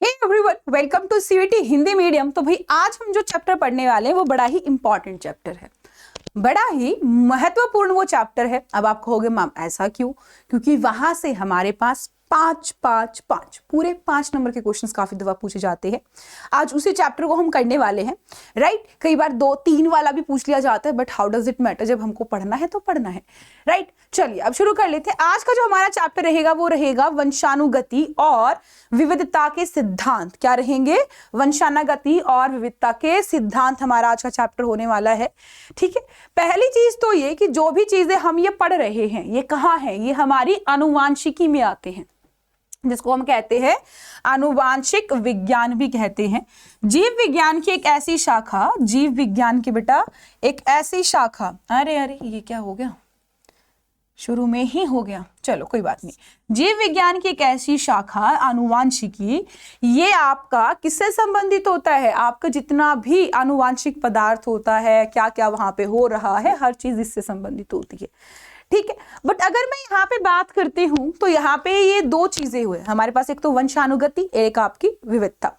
Hey everyone, welcome to CVT Hindi medium. तो भाई आज हम जो चैप्टर पढ़ने वाले हैं वो बड़ा ही इंपॉर्टेंट चैप्टर है, बड़ा ही महत्वपूर्ण वो चैप्टर है। अब आप कहोगे मैम ऐसा क्यों? क्योंकि वहां से हमारे पास पूरे 5 नंबर के क्वेश्चंस काफी दफा पूछे जाते हैं। आज उसी चैप्टर को हम करने वाले हैं, राइट। कई बार 2-3 वाला भी पूछ लिया जाता है, but how does it matter? जब हमको पढ़ना है तो पढ़ना है, राइट। चलिए अब शुरू कर लेते हैं। आज का जो हमारा चैप्टर रहेगा वो रहेगा वंशानुगति और विविधता के सिद्धांत। क्या रहेंगे? वंशानुगति और विविधता के सिद्धांत हमारा आज का चैप्टर होने वाला है, ठीक है। पहली चीज तो ये कि जो भी चीजें हम ये पढ़ रहे हैं ये कहाँ है? ये हमारी आनुवांशिकी में आते हैं, जिसको हम कहते हैं आनुवांशिक विज्ञान भी कहते हैं। जीव विज्ञान की एक ऐसी शाखा, जीव विज्ञान की बेटा एक ऐसी शाखा, अरे ये क्या हो गया? शुरू में ही हो गया, चलो कोई बात नहीं। जीव विज्ञान की एक ऐसी शाखा आनुवांशिकी, ये आपका किससे संबंधित होता है? आपका जितना भी आनुवांशिक पदार्थ होता है, क्या क्या वहां पे हो रहा है, हर चीज इससे संबंधित होती है, ठीक है। बट अगर मैं यहाँ पे बात करती हूँ तो यहाँ पे ये 2 चीजें हुए हमारे पास, एक तो वंशानुगति, एक आपकी विविधता।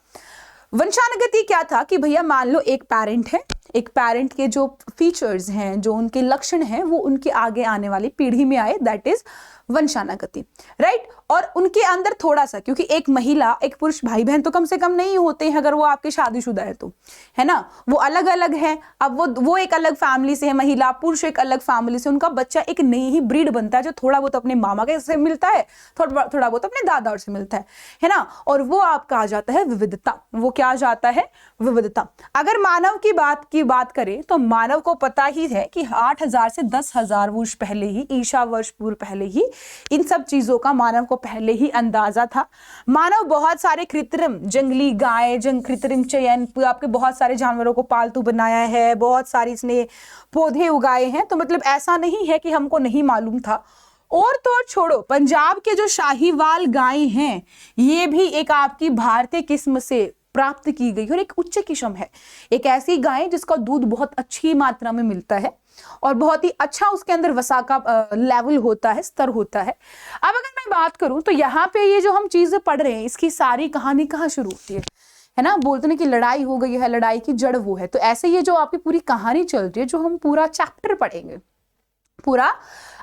वंशानुगति क्या था कि भैया मान लो एक पेरेंट है, एक पेरेंट के जो फीचर्स हैं, जो उनके लक्षण हैं, वो उनके आगे आने वाली पीढ़ी में आए, दैट इज वंशानुगति, राइट। और उनके अंदर थोड़ा सा, क्योंकि एक महिला एक पुरुष भाई बहन तो कम से कम नहीं होते हैं अगर वो आपके शादीशुदा है तो, है ना, वो अलग अलग है। अब वो एक अलग फैमिली से है, महिला पुरुष एक अलग फैमिली से, उनका बच्चा एक नई ही ब्रीड बनता है, जो थोड़ा बहुत अपने मामा के से मिलता है, थोड़ा बहुत अपने दादा से मिलता है ना। और वो आपका आ जाता है विविधता। वो क्या आ जाता है? विविधता। अगर मानव की बात करें तो मानव को पता ही है कि 8000 से 10,000 वर्ष पहले ही, ईशा वर्ष पूर्व पहले ही, इन सब चीजों का मानव को पहले ही अंदाजा था। मानव बहुत सारे कृत्रिम जंगली गाय, कृत्रिम चयन, आपके बहुत सारे जानवरों को पालतू बनाया है, बहुत सारी इसने पौधे उगाए हैं। तो मतलब ऐसा नहीं है कि हमको नहीं मालूम था। और तो और छोड़ो, पंजाब के जो शाहीवाल गाय हैं, ये भी एक आपकी भारतीय किस्म से प्राप्त की गई और एक उच्च किस्म है। एक ऐसी गाय जिसका दूध बहुत अच्छी मात्रा में मिलता है और बहुत ही अच्छा उसके अंदर वसा का लेवल होता है, स्तर होता है। अब अगर मैं बात करूं तो यहाँ पे ये जो हम चीजें पढ़ रहे हैं, इसकी सारी कहानी कहाँ शुरू होती है ना? बोलते हैं कि लड़ाई हो गई है, लड़ाई की जड़ वो है। तो ऐसे ये जो आपकी पूरी कहानी चल रही है, जो हम पूरा चैप्टर पढ़ेंगे, पूरा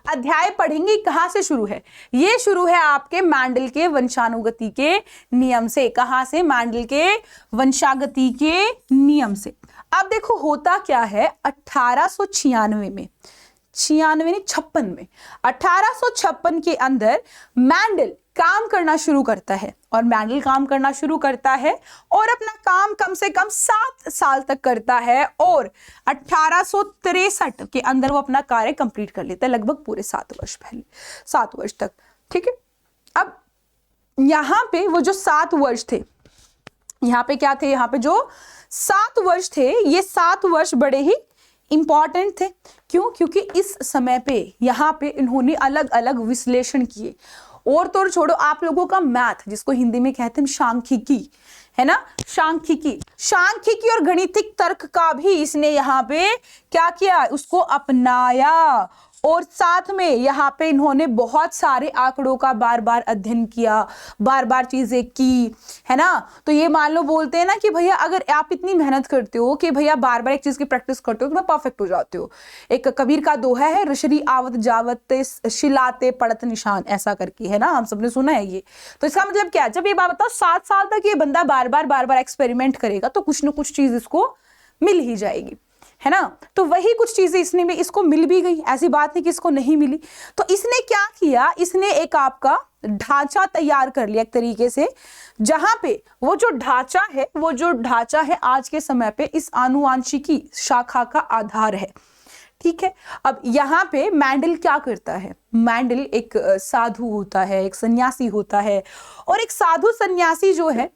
अध्याय पढ़ेंगे, कहां से शुरू है? ये शुरू है आपके मेंडल के वंशानुगति के नियम से। कहां से? मेंडल के वंशागति के नियम से। अब देखो होता क्या है, 1896 में, 1856 के अंदर मेंडल काम करना शुरू करता है। और मेंडल काम करना शुरू करता है और अपना काम कम से कम 7 साल तक करता है, और 1863 के अंदर वो अपना कार्य कंप्लीट कर लेता है, लगभग पूरे 7 वर्ष तक, ठीक है। अब यहाँ पे वो जो 7 वर्ष थे, यहाँ पे क्या थे? यहाँ पे जो 7 वर्ष थे, ये 7 वर्ष बड़े ही इंपॉर्टेंट थे। क्यों? क्योंकि इस समय पे यहाँ पे इन्होंने अलग अलग विश्लेषण किए। और तो छोड़ो, आप लोगों का मैथ, जिसको हिंदी में कहते हैं सांख्यिकी, है ना, सांख्यिकी और गणितिक तर्क का भी इसने यहाँ पे क्या किया? उसको अपनाया। और साथ में यहाँ पे इन्होंने बहुत सारे आंकड़ों का बार बार अध्ययन किया, बार बार चीजें की, है ना। तो ये मान लो बोलते हैं ना कि भैया अगर आप इतनी मेहनत करते हो कि भैया बार बार एक चीज की प्रैक्टिस करते हो तो मैं परफेक्ट हो जाते हो। एक कबीर का दोहा है, ऋषि आवत जावत शिलाते पड़त निशान, ऐसा करके, है ना, हम सबने सुना है ये। तो इसका मतलब क्या? जब ये बात बताओ 7 साल तक ये बंदा बार बार एक्सपेरिमेंट करेगा तो कुछ ना कुछ चीज इसको मिल ही जाएगी, है ना। तो वही कुछ चीजें इसने भी, इसको मिल भी गई, ऐसी बात नहीं कि इसको नहीं मिली। तो इसने क्या किया? इसने एक आपका ढांचा तैयार कर लिया एक तरीके से, जहां पे वो जो ढांचा है आज के समय पे इस आनुवांशिकी शाखा का आधार है, ठीक है। अब यहाँ पे मेंडल क्या करता है? मेंडल एक साधु होता है, एक सन्यासी होता है। और एक साधु सन्यासी जो है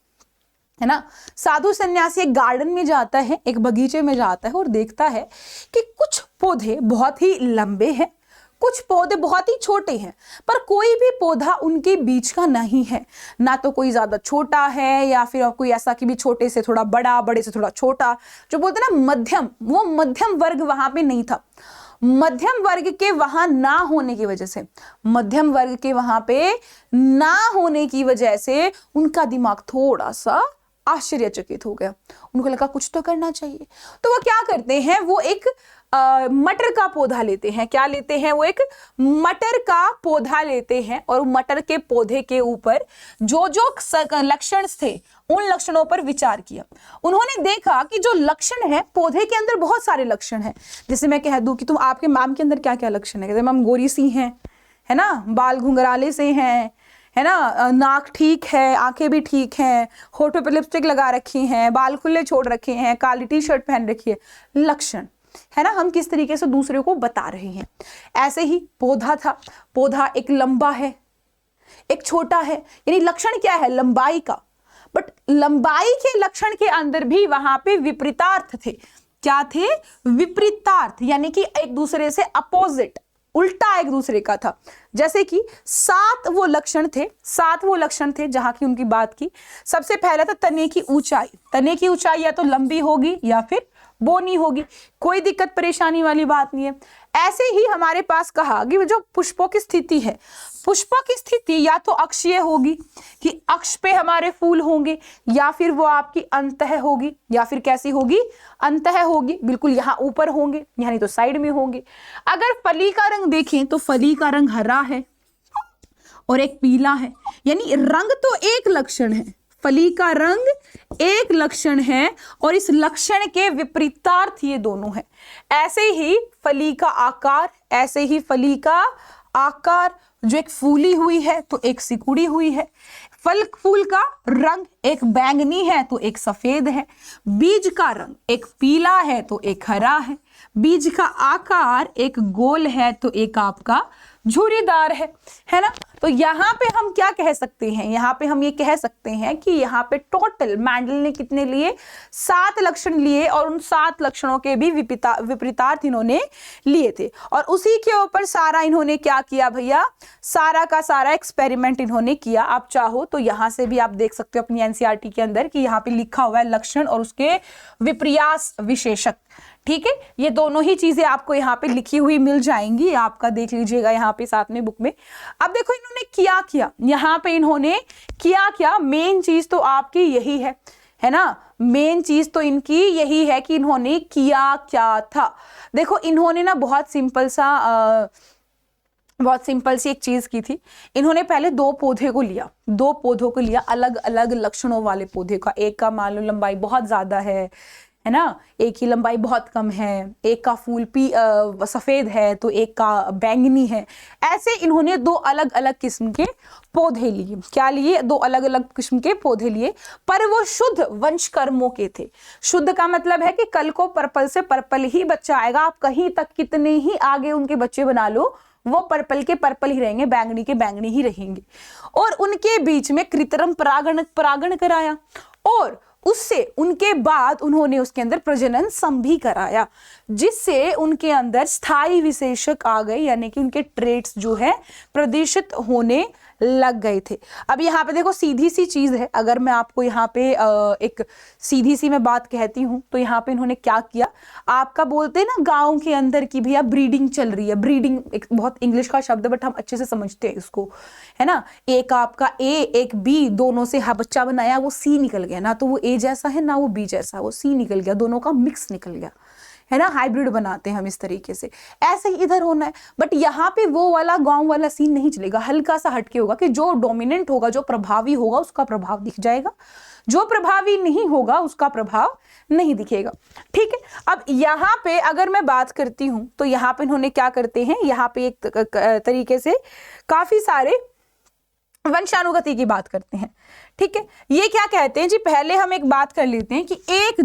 ना, साधु सन्यासी एक गार्डन में जाता है, एक बगीचे में जाता है और देखता है कि कुछ पौधे बहुत ही लंबे हैं, कुछ पौधे बहुत ही छोटे हैं, पर कोई भी पौधा उनके बीच का नहीं है। ना तो कोई ज्यादा छोटा है या फिर कोई ऐसा कि भी छोटे से थोड़ा बड़ा, बड़े से थोड़ा छोटा, जो बोलते हैं ना मध्यम, वो मध्यम वर्ग वहां पे नहीं था। मध्यम वर्ग के वहां ना होने की वजह से, मध्यम वर्ग के वहां पे ना होने की वजह से उनका दिमाग थोड़ा सा आश्चर्यचकित हो गया। उनको लगा कुछ तो करना चाहिए, तो वो क्या करते हैं, वो एक मटर का पौधा लेते हैं। क्या लेते हैं? वो एक मटर का पौधा लेते हैं और मटर के पौधे के ऊपर जो जो लक्षण थे उन लक्षणों पर विचार किया। उन्होंने देखा कि जो लक्षण है पौधे के अंदर, बहुत सारे लक्षण हैं। जैसे मैं कह दूं कि तुम, आपके मैम के अंदर क्या क्या लक्षण है, कहते मैम गोरी सी हैं, है ना, बाल घुंघराले से हैं, है ना, नाक ठीक है, आंखें भी ठीक हैं, होठों पे लिपस्टिक लगा रखी हैं, बाल खुले छोड़ रखे हैं, काली टी शर्ट पहन रखी है। लक्षण है ना, हम किस तरीके से दूसरे को बता रहे हैं। ऐसे ही पौधा था, पौधा एक लंबा है, एक छोटा है, यानी लक्षण क्या है? लंबाई का। बट लंबाई के लक्षण के अंदर भी वहां पे विपरीतार्थ थे। क्या थे? विपरीतार्थ, यानी कि एक दूसरे से अपोजिट, उल्टा एक दूसरे का था। जैसे कि 7 वो लक्षण थे जहां की उनकी बात की। सबसे पहला था तने की ऊंचाई। तने की ऊंचाई या तो लंबी होगी या फिर बोनी होगी, कोई दिक्कत परेशानी वाली बात नहीं है। ऐसे ही हमारे पास कहा कि जो पुष्पों की स्थिति है, पुष्पों की स्थिति या तो अक्षीय होगी कि अक्ष पे हमारे फूल होंगे, या फिर वो आपकी अंतः होगी, या फिर कैसी होगी? अंतः होगी, बिल्कुल यहाँ ऊपर होंगे, यानी तो साइड में होंगे। अगर फली का रंग देखें तो फली का रंग हरा है और एक पीला है, यानी रंग तो एक लक्षण है, फली का रंग एक लक्षण है और इस लक्षण के विपरीतार्थ ये दोनों हैं। ऐसे ही फली का आकार, ऐसे ही फली का आकार, जो एक फूली हुई है तो एक सिकुड़ी हुई है। फूल का रंग एक बैंगनी है तो एक सफेद है, बीज का रंग एक पीला है तो एक हरा है, बीज का आकार एक गोल है तो एक आपका झुर्रीदार है ना। तो यहाँ पे हम क्या कह सकते हैं? यहाँ पे हम ये कह सकते हैं कि यहाँ पे टोटल मैंडल ने कितने लिए? 7 लक्षण लिए और उन 7 लक्षणों के भी विपरीतार्थ इन्होंने लिए थे। और उसी के ऊपर सारा इन्होंने क्या किया भैया? सारा का सारा एक्सपेरिमेंट इन्होंने किया। आप चाहो तो यहाँ से भी आप देख सकते हो अपनी एनसीईआरटी के अंदर कि यहाँ पे लिखा हुआ है लक्षण और उसके विपर्यास विशेषक। ठीक है, ये दोनों ही चीजें आपको यहाँ पे लिखी हुई मिल जाएंगी, आपका देख लीजिएगा यहाँ पे साथ में बुक में। अब देखो इन्होंने क्या यहाँ पे इन्होंने क्या, मेन चीज तो आपकी यही है ना, मेन चीज तो इनकी यही है कि इन्होंने किया क्या था। देखो इन्होंने ना बहुत सिंपल सी एक चीज की थी। इन्होंने पहले 2 पौधों को लिया, अलग अलग लक्षणों वाले पौधे का। एक का मान लो लंबाई बहुत ज्यादा है ना, एक की लंबाई बहुत कम है, एक का फूल सफेद है तो एक का बैंगनी है। ऐसे इन्होंने 2 अलग अलग किस्म के पौधे लिए। क्या लिए? 2 अलग अलग किस्म के पौधे लिए, पर वो शुद्ध वंशकर्मों के थे। शुद्ध का मतलब है कि कल को पर्पल से पर्पल ही बच्चा आएगा, आप कहीं तक कितने ही आगे उनके बच्चे बना लो, वो पर्पल के पर्पल ही रहेंगे, बैंगनी के बैंगनी ही रहेंगे। और उनके बीच में कृत्रिम परागण कराया और उससे उनके बाद उन्होंने उसके अंदर प्रजनन संभि कराया, जिससे उनके अंदर स्थायी विशेषक आ गए, यानी कि उनके ट्रेट्स जो है प्रदर्शित होने लग गए थे। अब यहाँ पे देखो सीधी सी चीज है, अगर मैं आपको यहाँ पे एक सीधी सी मैं बात कहती हूँ तो यहाँ पे इन्होंने क्या किया, आपका बोलते हैं ना गांव के अंदर की भैया ब्रीडिंग चल रही है। ब्रीडिंग एक बहुत इंग्लिश का शब्द है बट हम अच्छे से समझते हैं इसको, है ना। एक आपका ए एक बी, दोनों से बच्चा बनाया, वो सी निकल गया ना, तो वो ए जैसा है ना वो बी जैसा, वो सी निकल गया, दोनों का मिक्स निकल गया, है ना। हाइब्रिड बनाते हैं हम इस तरीके से। ऐसे ही इधर होना है, बट यहाँ पे वो वाला गांव वाला सीन नहीं चलेगा, हल्का सा हटके होगा कि जो डोमिनेंट होगा, जो प्रभावी होगा उसका प्रभाव दिख जाएगा, जो प्रभावी नहीं होगा उसका प्रभाव नहीं दिखेगा। ठीक है, अब यहाँ पे अगर मैं बात करती हूं तो यहाँ पे इन्होंने क्या करते हैं, यहाँ पे एक तरीके से काफी सारे वंशानुगति की बात करते हैं। ठीक है, ये क्या कहते हैं जी, पहले हम एक बात कर लेते हैं कि एक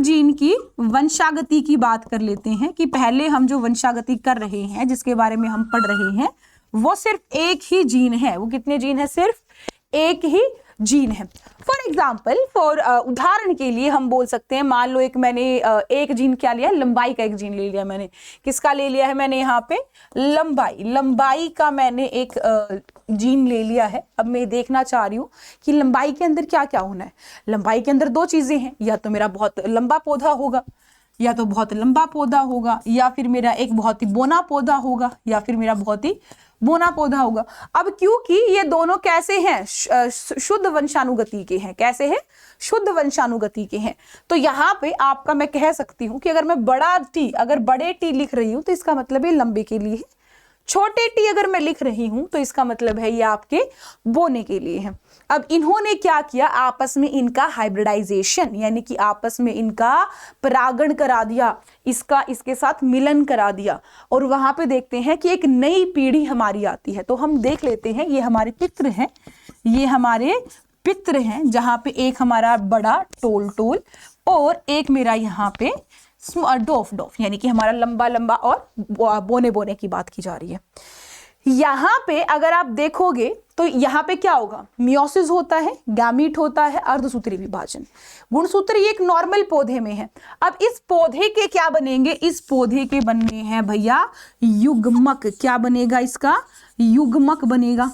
जीन की वंशागति की बात कर लेते हैं कि पहले हम जो वंशागति कर रहे हैं, जिसके बारे में हम पढ़ रहे हैं, वो सिर्फ एक ही जीन है। वो कितने जीन है? सिर्फ एक ही जीन है। फॉर एग्जाम्पल, उदाहरण के लिए हम बोल सकते हैं, मान लो मैंने एक जीन क्या लिया, लंबाई का एक जीन ले लिया मैंने। किसका ले लिया है मैंने? यहाँ पे लंबाई का मैंने एक जीन ले लिया है। अब मैं देखना चाह रही हूँ कि लंबाई के अंदर क्या क्या होना है। लंबाई के अंदर 2 चीजें हैं, या तो मेरा बहुत लंबा पौधा होगा, या तो बहुत लंबा पौधा होगा, या फिर मेरा एक बहुत ही बोना पौधा होगा, या फिर मेरा बहुत ही बोना पौधा होगा। अब क्योंकि ये दोनों कैसे हैं, शुद्ध वंशानुगति के हैं। कैसे हैं? शुद्ध वंशानुगति के हैं। तो यहाँ पे आपका मैं कह सकती हूँ कि अगर मैं बड़ा टी, अगर बड़े टी लिख रही हूँ तो इसका मतलब ये लंबे के लिए है। छोटे टी अगर मैं लिख रही हूं तो इसका मतलब है ये आपके बोने के लिए है। अब इन्होंने क्या किया, आपस में इनका हाइब्रिडाइजेशन, यानी कि आपस में इनका परागण करा दिया, इसका इसके साथ मिलन करा दिया, और वहां पे देखते हैं कि एक नई पीढ़ी हमारी आती है। तो हम देख लेते हैं, ये हमारे पितृ हैं, ये हमारे पितृ हैं, जहां पे एक हमारा बड़ा टोल टोल और एक मेरा यहाँ पे डोफ डोफ, यानी कि हमारा लंबा लंबा और बोने बोने की बात की जा रही है। यहाँ पे अगर आप देखोगे तो यहाँ पे क्या होगा, मियोसिस होता है, गैमीट होता है, अर्धसूत्री विभाजन। गुणसूत्र ये एक नॉर्मल पौधे में है। अब इस पौधे के क्या बनेंगे, इस पौधे के बनने हैं भैया युग्मक। क्या बनेगा इसका, युग्मक बनेगा।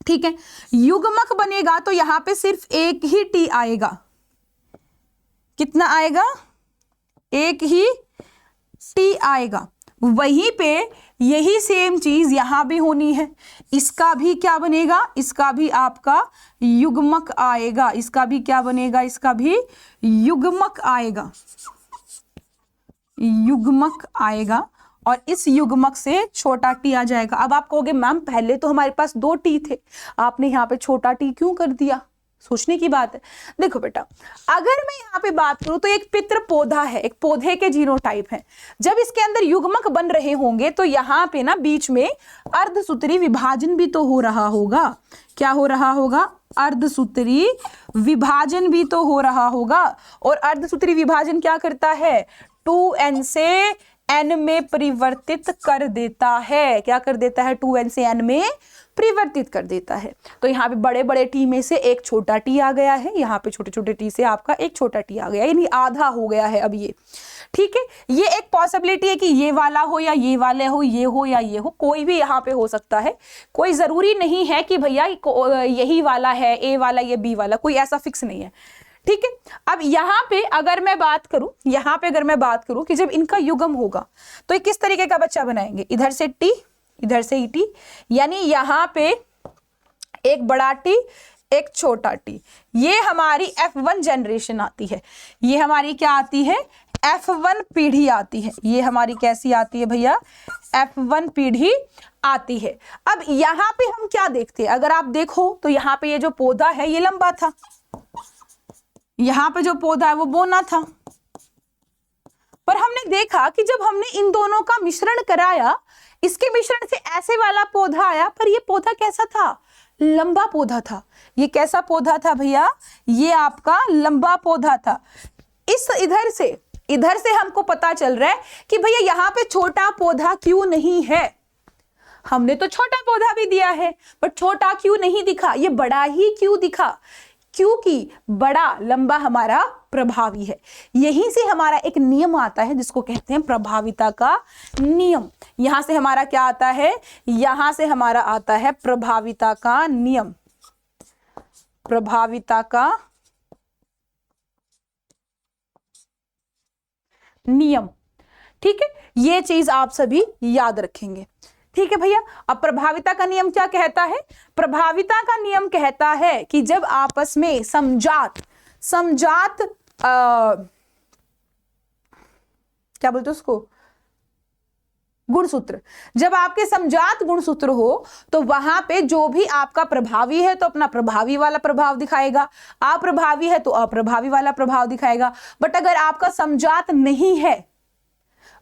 ठीक है, युग्मक बनेगा तो यहाँ पे सिर्फ एक ही टी आएगा। कितना आएगा, एक ही टी आएगा। वहीं पे यही सेम चीज यहां भी होनी है। इसका भी क्या बनेगा, इसका भी आपका युग्मक आएगा। इसका भी क्या बनेगा, इसका भी युग्मक आएगा, युग्मक आएगा। और इस युग्मक से छोटा टी आ जाएगा। अब आप कहोगे मैम पहले तो हमारे पास 2 टी थे, आपने यहाँ पे छोटा टी क्यों कर दिया? सोचने की बात है। देखो बेटा, अगर मैं यहाँ पे बात करूं तो एक पितृ पौधा है, एक पौधे के जीनोटाइप है। जब इसके अंदर युग्मक बन रहे होंगे तो यहाँ पे ना बीच में अर्धसूत्री विभाजन भी तो हो रहा होगा। क्या हो रहा होगा, अर्धसूत्री विभाजन भी तो हो रहा होगा। और अर्धसूत्री विभाजन क्या करता है, 2n से n में परिवर्तित कर देता है। क्या कर देता है, 2n से n में परिवर्तित कर देता है। तो यहाँ पे बड़े बड़े टी में से एक छोटा टी आ गया है, यहाँ पे छोटे छोटे टी से आपका एक छोटा टी आ गया, यानी आधा हो गया है अब ये। ठीक है, ये एक पॉसिबिलिटी है कि ये वाला हो या ये वाले हो, ये हो या ये हो, कोई भी यहाँ पे हो सकता है। कोई जरूरी नहीं है कि भैया यही वाला है, ए वाला ये बी वाला, कोई ऐसा फिक्स नहीं है। ठीक है, अब यहाँ पे अगर मैं बात करूं, यहाँ पे अगर मैं बात करूं कि जब इनका युग्म होगा तो ये किस तरीके का बच्चा बनाएंगे, इधर से टी, इधर से ई टी, यानी यहाँ पे एक बड़ा टी, एक छोटा टी। ये हमारी F1 जनरेशन आती है। ये हमारी क्या आती है, F1 पीढ़ी आती है। ये हमारी कैसी आती है भैया, F1 पीढ़ी आती है। अब यहाँ पे हम क्या देखते हैं, अगर आप देखो तो यहाँ पे ये जो पौधा है ये लंबा था, यहाँ पे जो पौधा है वो बोना था। पर हमने देखा कि जब हमने इन दोनों का मिश्रण कराया, इसके मिश्रण से ऐसे वाला पौधा आया, पर ये पौधा कैसा था, लंबा पौधा था। ये कैसा पौधा था भैया, ये आपका लंबा पौधा था। इस इधर से हमको पता चल रहा है कि भैया यहाँ पे छोटा पौधा क्यों नहीं है। हमने तो छोटा पौधा भी दिया है, पर छोटा क्यों नहीं दिखा, ये बड़ा ही क्यों दिखा, क्योंकि बड़ा लंबा हमारा प्रभावी है। यहीं से हमारा एक नियम आता है जिसको कहते हैं प्रभाविता का नियम। यहां से हमारा क्या आता है, यहां से हमारा आता है प्रभाविता का नियम, प्रभाविता का नियम। ठीक है, ये चीज आप सभी याद रखेंगे। ठीक है भैया, अब प्रभाविता का नियम क्या कहता है, प्रभाविता का नियम कहता है कि जब आपस में समजात क्या बोलते उसको, गुणसूत्र, जब आपके समजात गुणसूत्र हो तो वहां पे जो भी आपका प्रभावी है तो अपना प्रभावी वाला प्रभाव दिखाएगा, अप्रभावी है तो अप्रभावी वाला प्रभाव दिखाएगा। बट अगर आपका समजात नहीं है,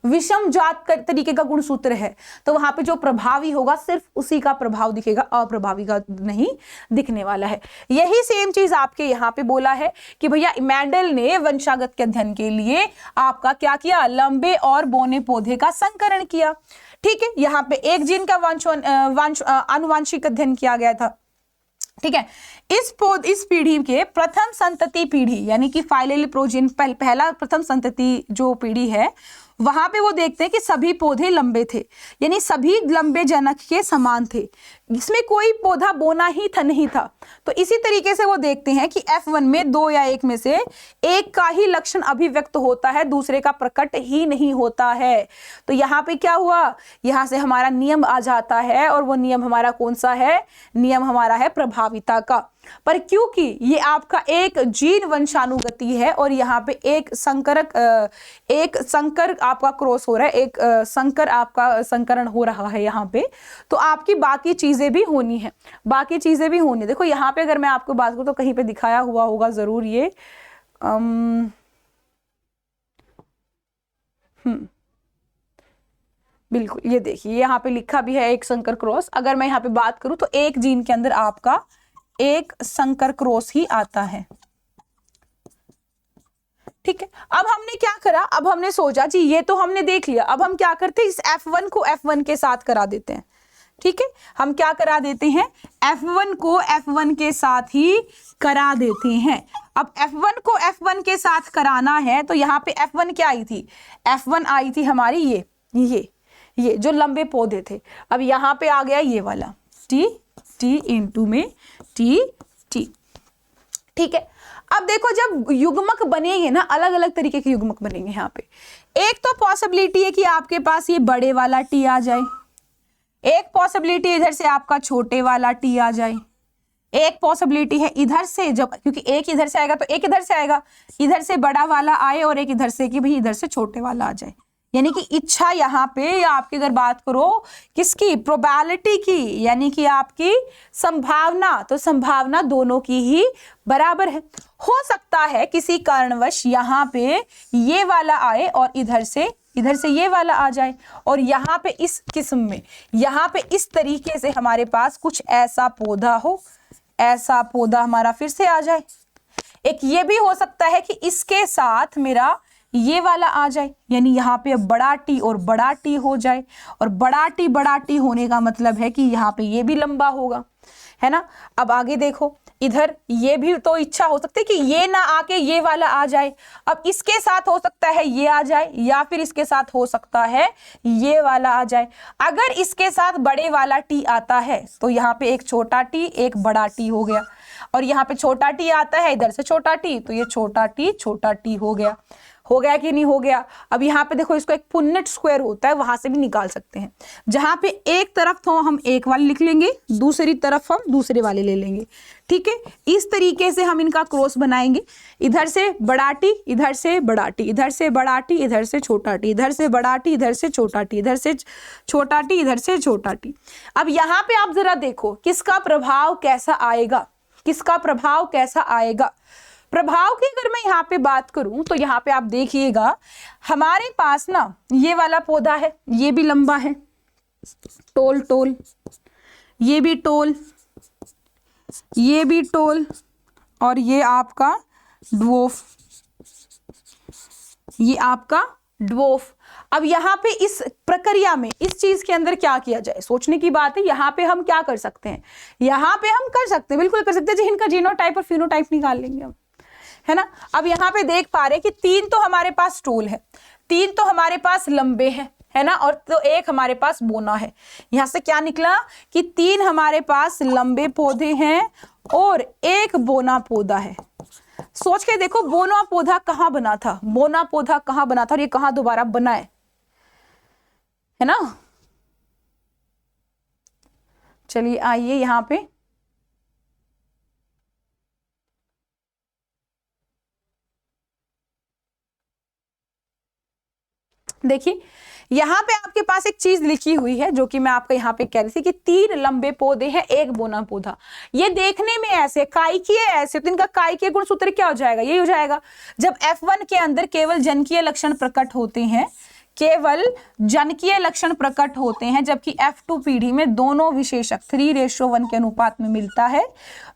विषम जात तरीके का गुणसूत्र है, तो वहां पे जो प्रभावी होगा सिर्फ उसी का प्रभाव दिखेगा, अप्रभावी का नहीं दिखने वाला है। यही सेम चीज आपके यहाँ पे बोला है कि भैया मेंडल ने वंशागत के अध्ययन के लिए आपका क्या किया, लंबे और बोने पौधे का संकरण किया। ठीक है, यहाँ पे एक जीन का आनुवांशिक अध्ययन किया गया था। ठीक है, इस पीढ़ी के प्रथम संतति पीढ़ी, यानी कि फाइलेल प्रोजीन, पहला प्रथम संतति जो पीढ़ी है वहां पे वो देखते हैं कि सभी पौधे लंबे थे, यानी सभी लंबे जनक के समान थे, इसमें कोई पौधा बोना ही था नहीं था। तो इसी तरीके से वो देखते हैं कि F1 में 2 या 1 में से एक का ही लक्षण अभिव्यक्त होता है, दूसरे का प्रकट ही नहीं होता है। तो यहाँ पे क्या हुआ, यहाँ से हमारा नियम आ जाता है, और वो नियम हमारा कौन सा है, नियम हमारा है प्रभाविता का। पर क्योंकि ये आपका एक जीन वंशानुगति है और यहाँ पे एक संकर आपका क्रॉस हो रहा है, एक संकर आपका संकरण हो रहा है यहाँ पे, तो आपकी बाकी चीजें भी होनी है, बाकी चीजें भी होनी। देखो यहाँ पे अगर मैं आपको बात करूँ तो कहीं पे दिखाया हुआ होगा जरूर ये, बिल्कुल ये देखिए यहाँ पे लिखा भी है एक संकर क्रॉस। अगर मैं यहाँ पे बात करूं तो एक जीन के अंदर आपका एक संकर क्रॉस ही आता है, ठीक है। अब हमने क्या करा, अब हमने सोचा जी ये तो हमने देख लिया, अब हम क्या करते हैं, इस F1 को F1 के साथ करा देते हैं, ठीक है। हम क्या करा देते हैं, F1 को F1 के साथ ही करा देते हैं। अब F1 को F1 के साथ कराना है तो यहाँ पे F1 क्या आई थी, F1 आई थी हमारी ये जो लंबे पौधे थे। अब यहाँ पे आ गया ये वाला T इंटू में T, ठीक है। अब देखो जब युग्मक बनेंगे ना, अलग अलग तरीके के युग्मक बनेंगे यहाँ पे। एक तो पॉसिबिलिटी है कि आपके पास ये बड़े वाला T आ जाए, एक पॉसिबिलिटी इधर से आपका छोटे वाला T आ जाए, एक पॉसिबिलिटी है इधर से, जब क्योंकि एक इधर से आएगा तो एक इधर से आएगा, इधर से बड़ा वाला आए और एक इधर से कि भाई इधर से छोटे वाला आ जाए। यानी कि इच्छा यहाँ पे, या आपकी अगर बात करो किसकी, प्रोबेबिलिटी की, यानी कि आपकी संभावना, तो संभावना दोनों की ही बराबर है। हो सकता है किसी कारणवश यहाँ पे ये वाला आए और इधर से ये वाला आ जाए, और यहाँ पे इस किस्म में, यहाँ पे इस तरीके से हमारे पास कुछ ऐसा पौधा हो, ऐसा पौधा हमारा फिर से आ जाए। एक ये भी हो सकता है कि इसके साथ मेरा ये वाला आ जाए, यानी यहाँ पे बड़ा टी और बड़ा टी हो जाए, और बड़ा टी होने का मतलब है कि यहाँ पे ये भी लंबा होगा, है ना। अब आगे देखो, इधर ये भी तो इच्छा हो सकती है कि ये ना आके ये वाला आ जाए। अब इसके साथ हो सकता है ये आ जाए, या फिर इसके साथ हो सकता है ये वाला आ जाए। अगर इसके साथ बड़े वाला टी आता है तो यहाँ पे एक छोटा टी एक बड़ा टी हो गया, और यहाँ पे छोटा टी आता है इधर से छोटा टी, तो ये छोटा टी हो गया कि नहीं हो गया। अब यहाँ पे देखो, इसको एक पुन्नेट स्क्वायर होता है, वहां से भी निकाल सकते हैं, जहां पे एक तरफ तो हम एक वाले लिख लेंगे, दूसरी तरफ हम दूसरे वाले ले लेंगे, ठीक है। इस तरीके से हम इनका क्रॉस बनाएंगे, इधर से बड़ा टी, इधर से बड़ा टी, इधर से बड़ा टी, इधर से छोटा टी, इधर से बड़ा टी, इधर से छोटा टी, इधर से छोटा टी, इधर से छोटा टी। अब यहाँ पे आप जरा देखो किसका प्रभाव कैसा आएगा, किसका प्रभाव कैसा आएगा। प्रभाव की अगर मैं यहाँ पे बात करूं तो यहाँ पे आप देखिएगा, हमारे पास ना ये वाला पौधा है, ये भी लंबा है, टोल, ये भी टोल, ये भी टोल, और ये आपका ड्वार्फ, ये आपका ड्वार्फ। अब यहाँ पे इस प्रक्रिया में, इस चीज के अंदर क्या किया जाए, सोचने की बात है। यहाँ पे हम क्या कर सकते हैं, यहाँ पे हम कर सकते हैं, बिल्कुल कर सकते हैं जी, इनका जीनोटाइप और फिनोटाइप निकाल लेंगे हम, है ना। अब यहाँ पे देख पा रहे कि 3 तो हमारे पास टोल है, 3 तो हमारे पास लंबे हैं, है ना, और तो एक हमारे पास बोना है। यहाँ से क्या निकला कि 3 हमारे पास लंबे पौधे हैं और एक बोना पौधा है। सोच के देखो, बोना पौधा कहाँ बना था, बोना पौधा कहाँ बना था और ये कहाँ दोबारा बना है ना। चलिए आइए यहाँ पे, देखिए यहाँ पे आपके पास एक चीज लिखी हुई है जो कि मैं आपको यहाँ पे कह रही थी कि 3 लंबे पौधे हैं, एक बोना पौधा। ये देखने में ऐसे कायिकीय ऐसे, तो इनका कायिकीय गुणसूत्र क्या हो जाएगा, ये हो जाएगा जब F1 के अंदर केवल जनकीय लक्षण प्रकट होते हैं, केवल जनकीय लक्षण प्रकट होते हैं, जबकि F2 पीढ़ी में दोनों विशेषक 3:1 के अनुपात में मिलता है।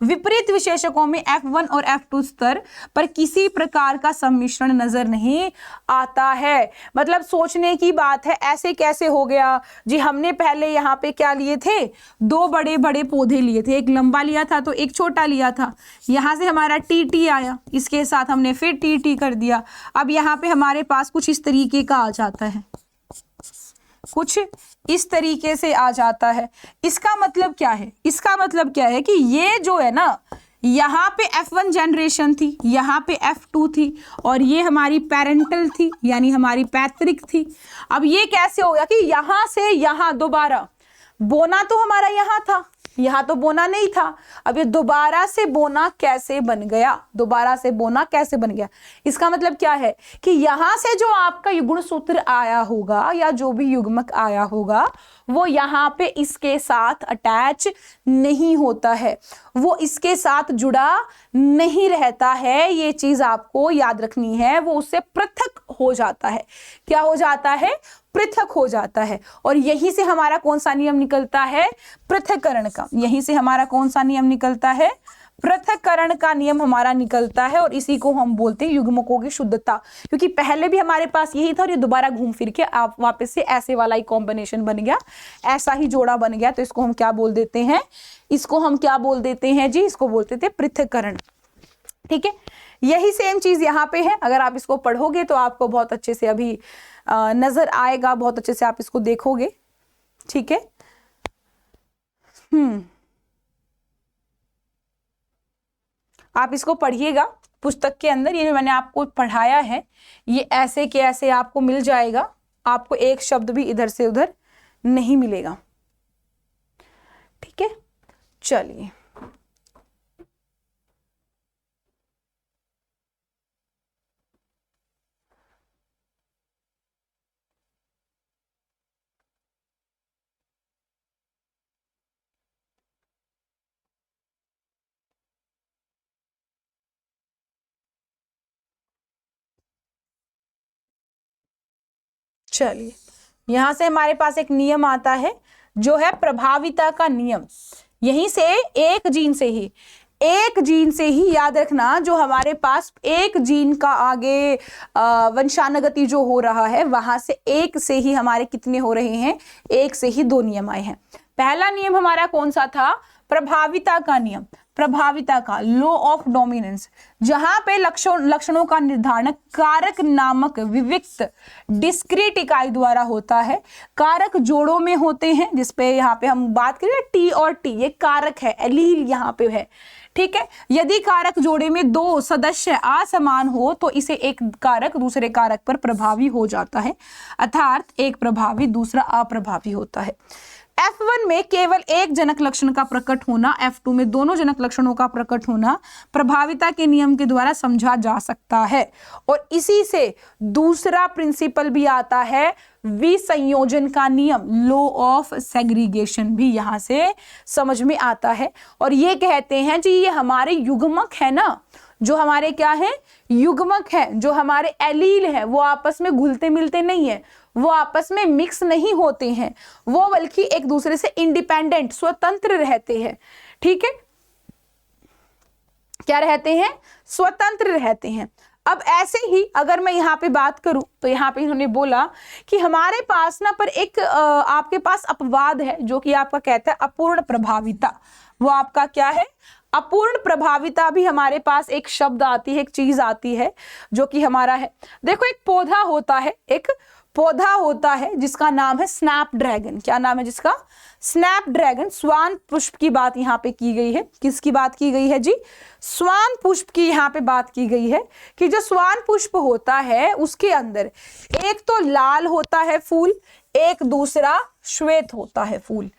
विपरीत विशेषकों में F1 और F2 स्तर पर किसी प्रकार का सम्मिश्रण नजर नहीं आता है। मतलब सोचने की बात है, ऐसे कैसे हो गया जी, हमने पहले यहाँ पे क्या लिए थे, 2 बड़े बड़े पौधे लिए थे, एक लंबा लिया था तो एक छोटा लिया था, यहाँ से हमारा TT आया, इसके साथ हमने फिर TT कर दिया। अब यहाँ पे हमारे पास कुछ इस तरीके का आ जाता है, कुछ इस तरीके से आ जाता है। इसका मतलब क्या है, इसका मतलब क्या है कि ये जो है ना, यहाँ पे F1 जनरेशन थी, यहाँ पे F2 थी, और ये हमारी पेरेंटल थी, यानी हमारी पैतृक थी। अब ये कैसे हो गया कि यहाँ से यहाँ दोबारा बोना तो हमारा यहाँ था, यहाँ तो बोना नहीं था। अब ये दोबारा से बोना कैसे बन गया, दोबारा से बोना कैसे बन गया? इसका मतलब क्या है कि यहाँ से जो आपका युग्म सूत्र आया होगा या जो भी युग्मक आया होगा वो यहाँ पे इसके साथ अटैच नहीं होता है, वो इसके साथ जुड़ा नहीं रहता है। ये चीज आपको याद रखनी है, वो उससे पृथक हो जाता है। क्या हो जाता है? पृथक हो जाता है। और यहीं से हमारा कौन सा नियम निकलता है? पृथक्करण का। यहीं से हमारा कौन सा नियम निकलता है? पृथक्करण का नियम हमारा निकलता है, और इसी को हम बोलते हैं युग्मकों की शुद्धता। क्योंकि पहले भी हमारे पास यही था और ये दोबारा घूम फिर के आप वापस से ऐसे वाला ही कॉम्बिनेशन बन गया, ऐसा ही जोड़ा बन गया। तो इसको हम क्या बोल देते हैं? इसको हम क्या बोल देते हैं जी? इसको बोलते थे पृथक्करण। ठीक है, यही सेम चीज यहाँ पे है। अगर आप इसको पढ़ोगे तो आपको बहुत अच्छे से अभी नजर आएगा, बहुत अच्छे से आप इसको देखोगे। ठीक है, आप इसको पढ़िएगा पुस्तक के अंदर। ये जो मैंने आपको पढ़ाया है ये ऐसे के ऐसे आपको मिल जाएगा, आपको एक शब्द भी इधर से उधर नहीं मिलेगा। ठीक है, चलिए चलिए यहां से हमारे पास एक नियम आता है जो है प्रभाविता का नियम। यहीं से एक जीन से ही याद रखना, जो हमारे पास एक जीन का आगे वंशानुगति जो हो रहा है वहां से एक से ही हमारे कितने हो रहे हैं? एक से ही दो नियम आए हैं। पहला नियम हमारा कौन सा था? प्रभाविता का नियम, प्रभाविता का लॉ ऑफ डोमिनेंस, जहां पे लक्षणों का निर्धारण कारक नामक विविक्त डिस्क्रीट इकाई द्वारा होता है। कारक जोड़ों में होते हैं, जिसपे यहाँ पे हम बात करें टी और टी, ये कारक है, एलील यहाँ पे है। ठीक है, यदि कारक जोड़े में दो सदस्य असमान हो तो इसे एक कारक दूसरे कारक पर प्रभावी हो जाता है, अर्थात एक प्रभावी दूसरा अप्रभावी होता है। F1 में केवल एक जनक लक्षण का प्रकट होना, F2 में दोनों जनक लक्षणों का प्रकट होना प्रभाविता के नियम के द्वारा समझा जा सकता है। और इसी से दूसरा प्रिंसिपल भी आता है, विसंयोजन का नियम, लॉ ऑफ सेग्रीगेशन भी यहां से समझ में आता है। और ये कहते हैं जी ये हमारे युग्मक है ना, जो हमारे क्या है? युग्मक है, जो हमारे एलील है, वो आपस में घुलते मिलते नहीं है, वो आपस में मिक्स नहीं होते हैं, वो बल्कि एक दूसरे से इंडिपेंडेंट, स्वतंत्र रहते हैं। ठीक है, क्या रहते हैं? स्वतंत्र रहते हैं। अब ऐसे ही अगर मैं यहाँ पे बात करूं तो यहाँ पे इन्होंने बोला कि हमारे पास ना पर एक आपके पास अपवाद है जो कि आपका कहता है अपूर्ण प्रभाविता। वो आपका क्या है? अपूर्ण प्रभाविता भी हमारे पास एक शब्द आती है, एक चीज आती है जो कि हमारा है। देखो एक पौधा होता है, एक पौधा होता है जिसका नाम है स्नैपड्रैगन। क्या नाम है जिसका? स्नैपड्रैगन। स्वान पुष्प की बात यहाँ पे की गई है। किसकी बात की गई है जी? स्वान पुष्प की यहाँ पे बात की गई है कि जो स्वान पुष्प होता है उसके अंदर एक तो लाल होता है फूल, एक दूसरा श्वेत होता है फूल।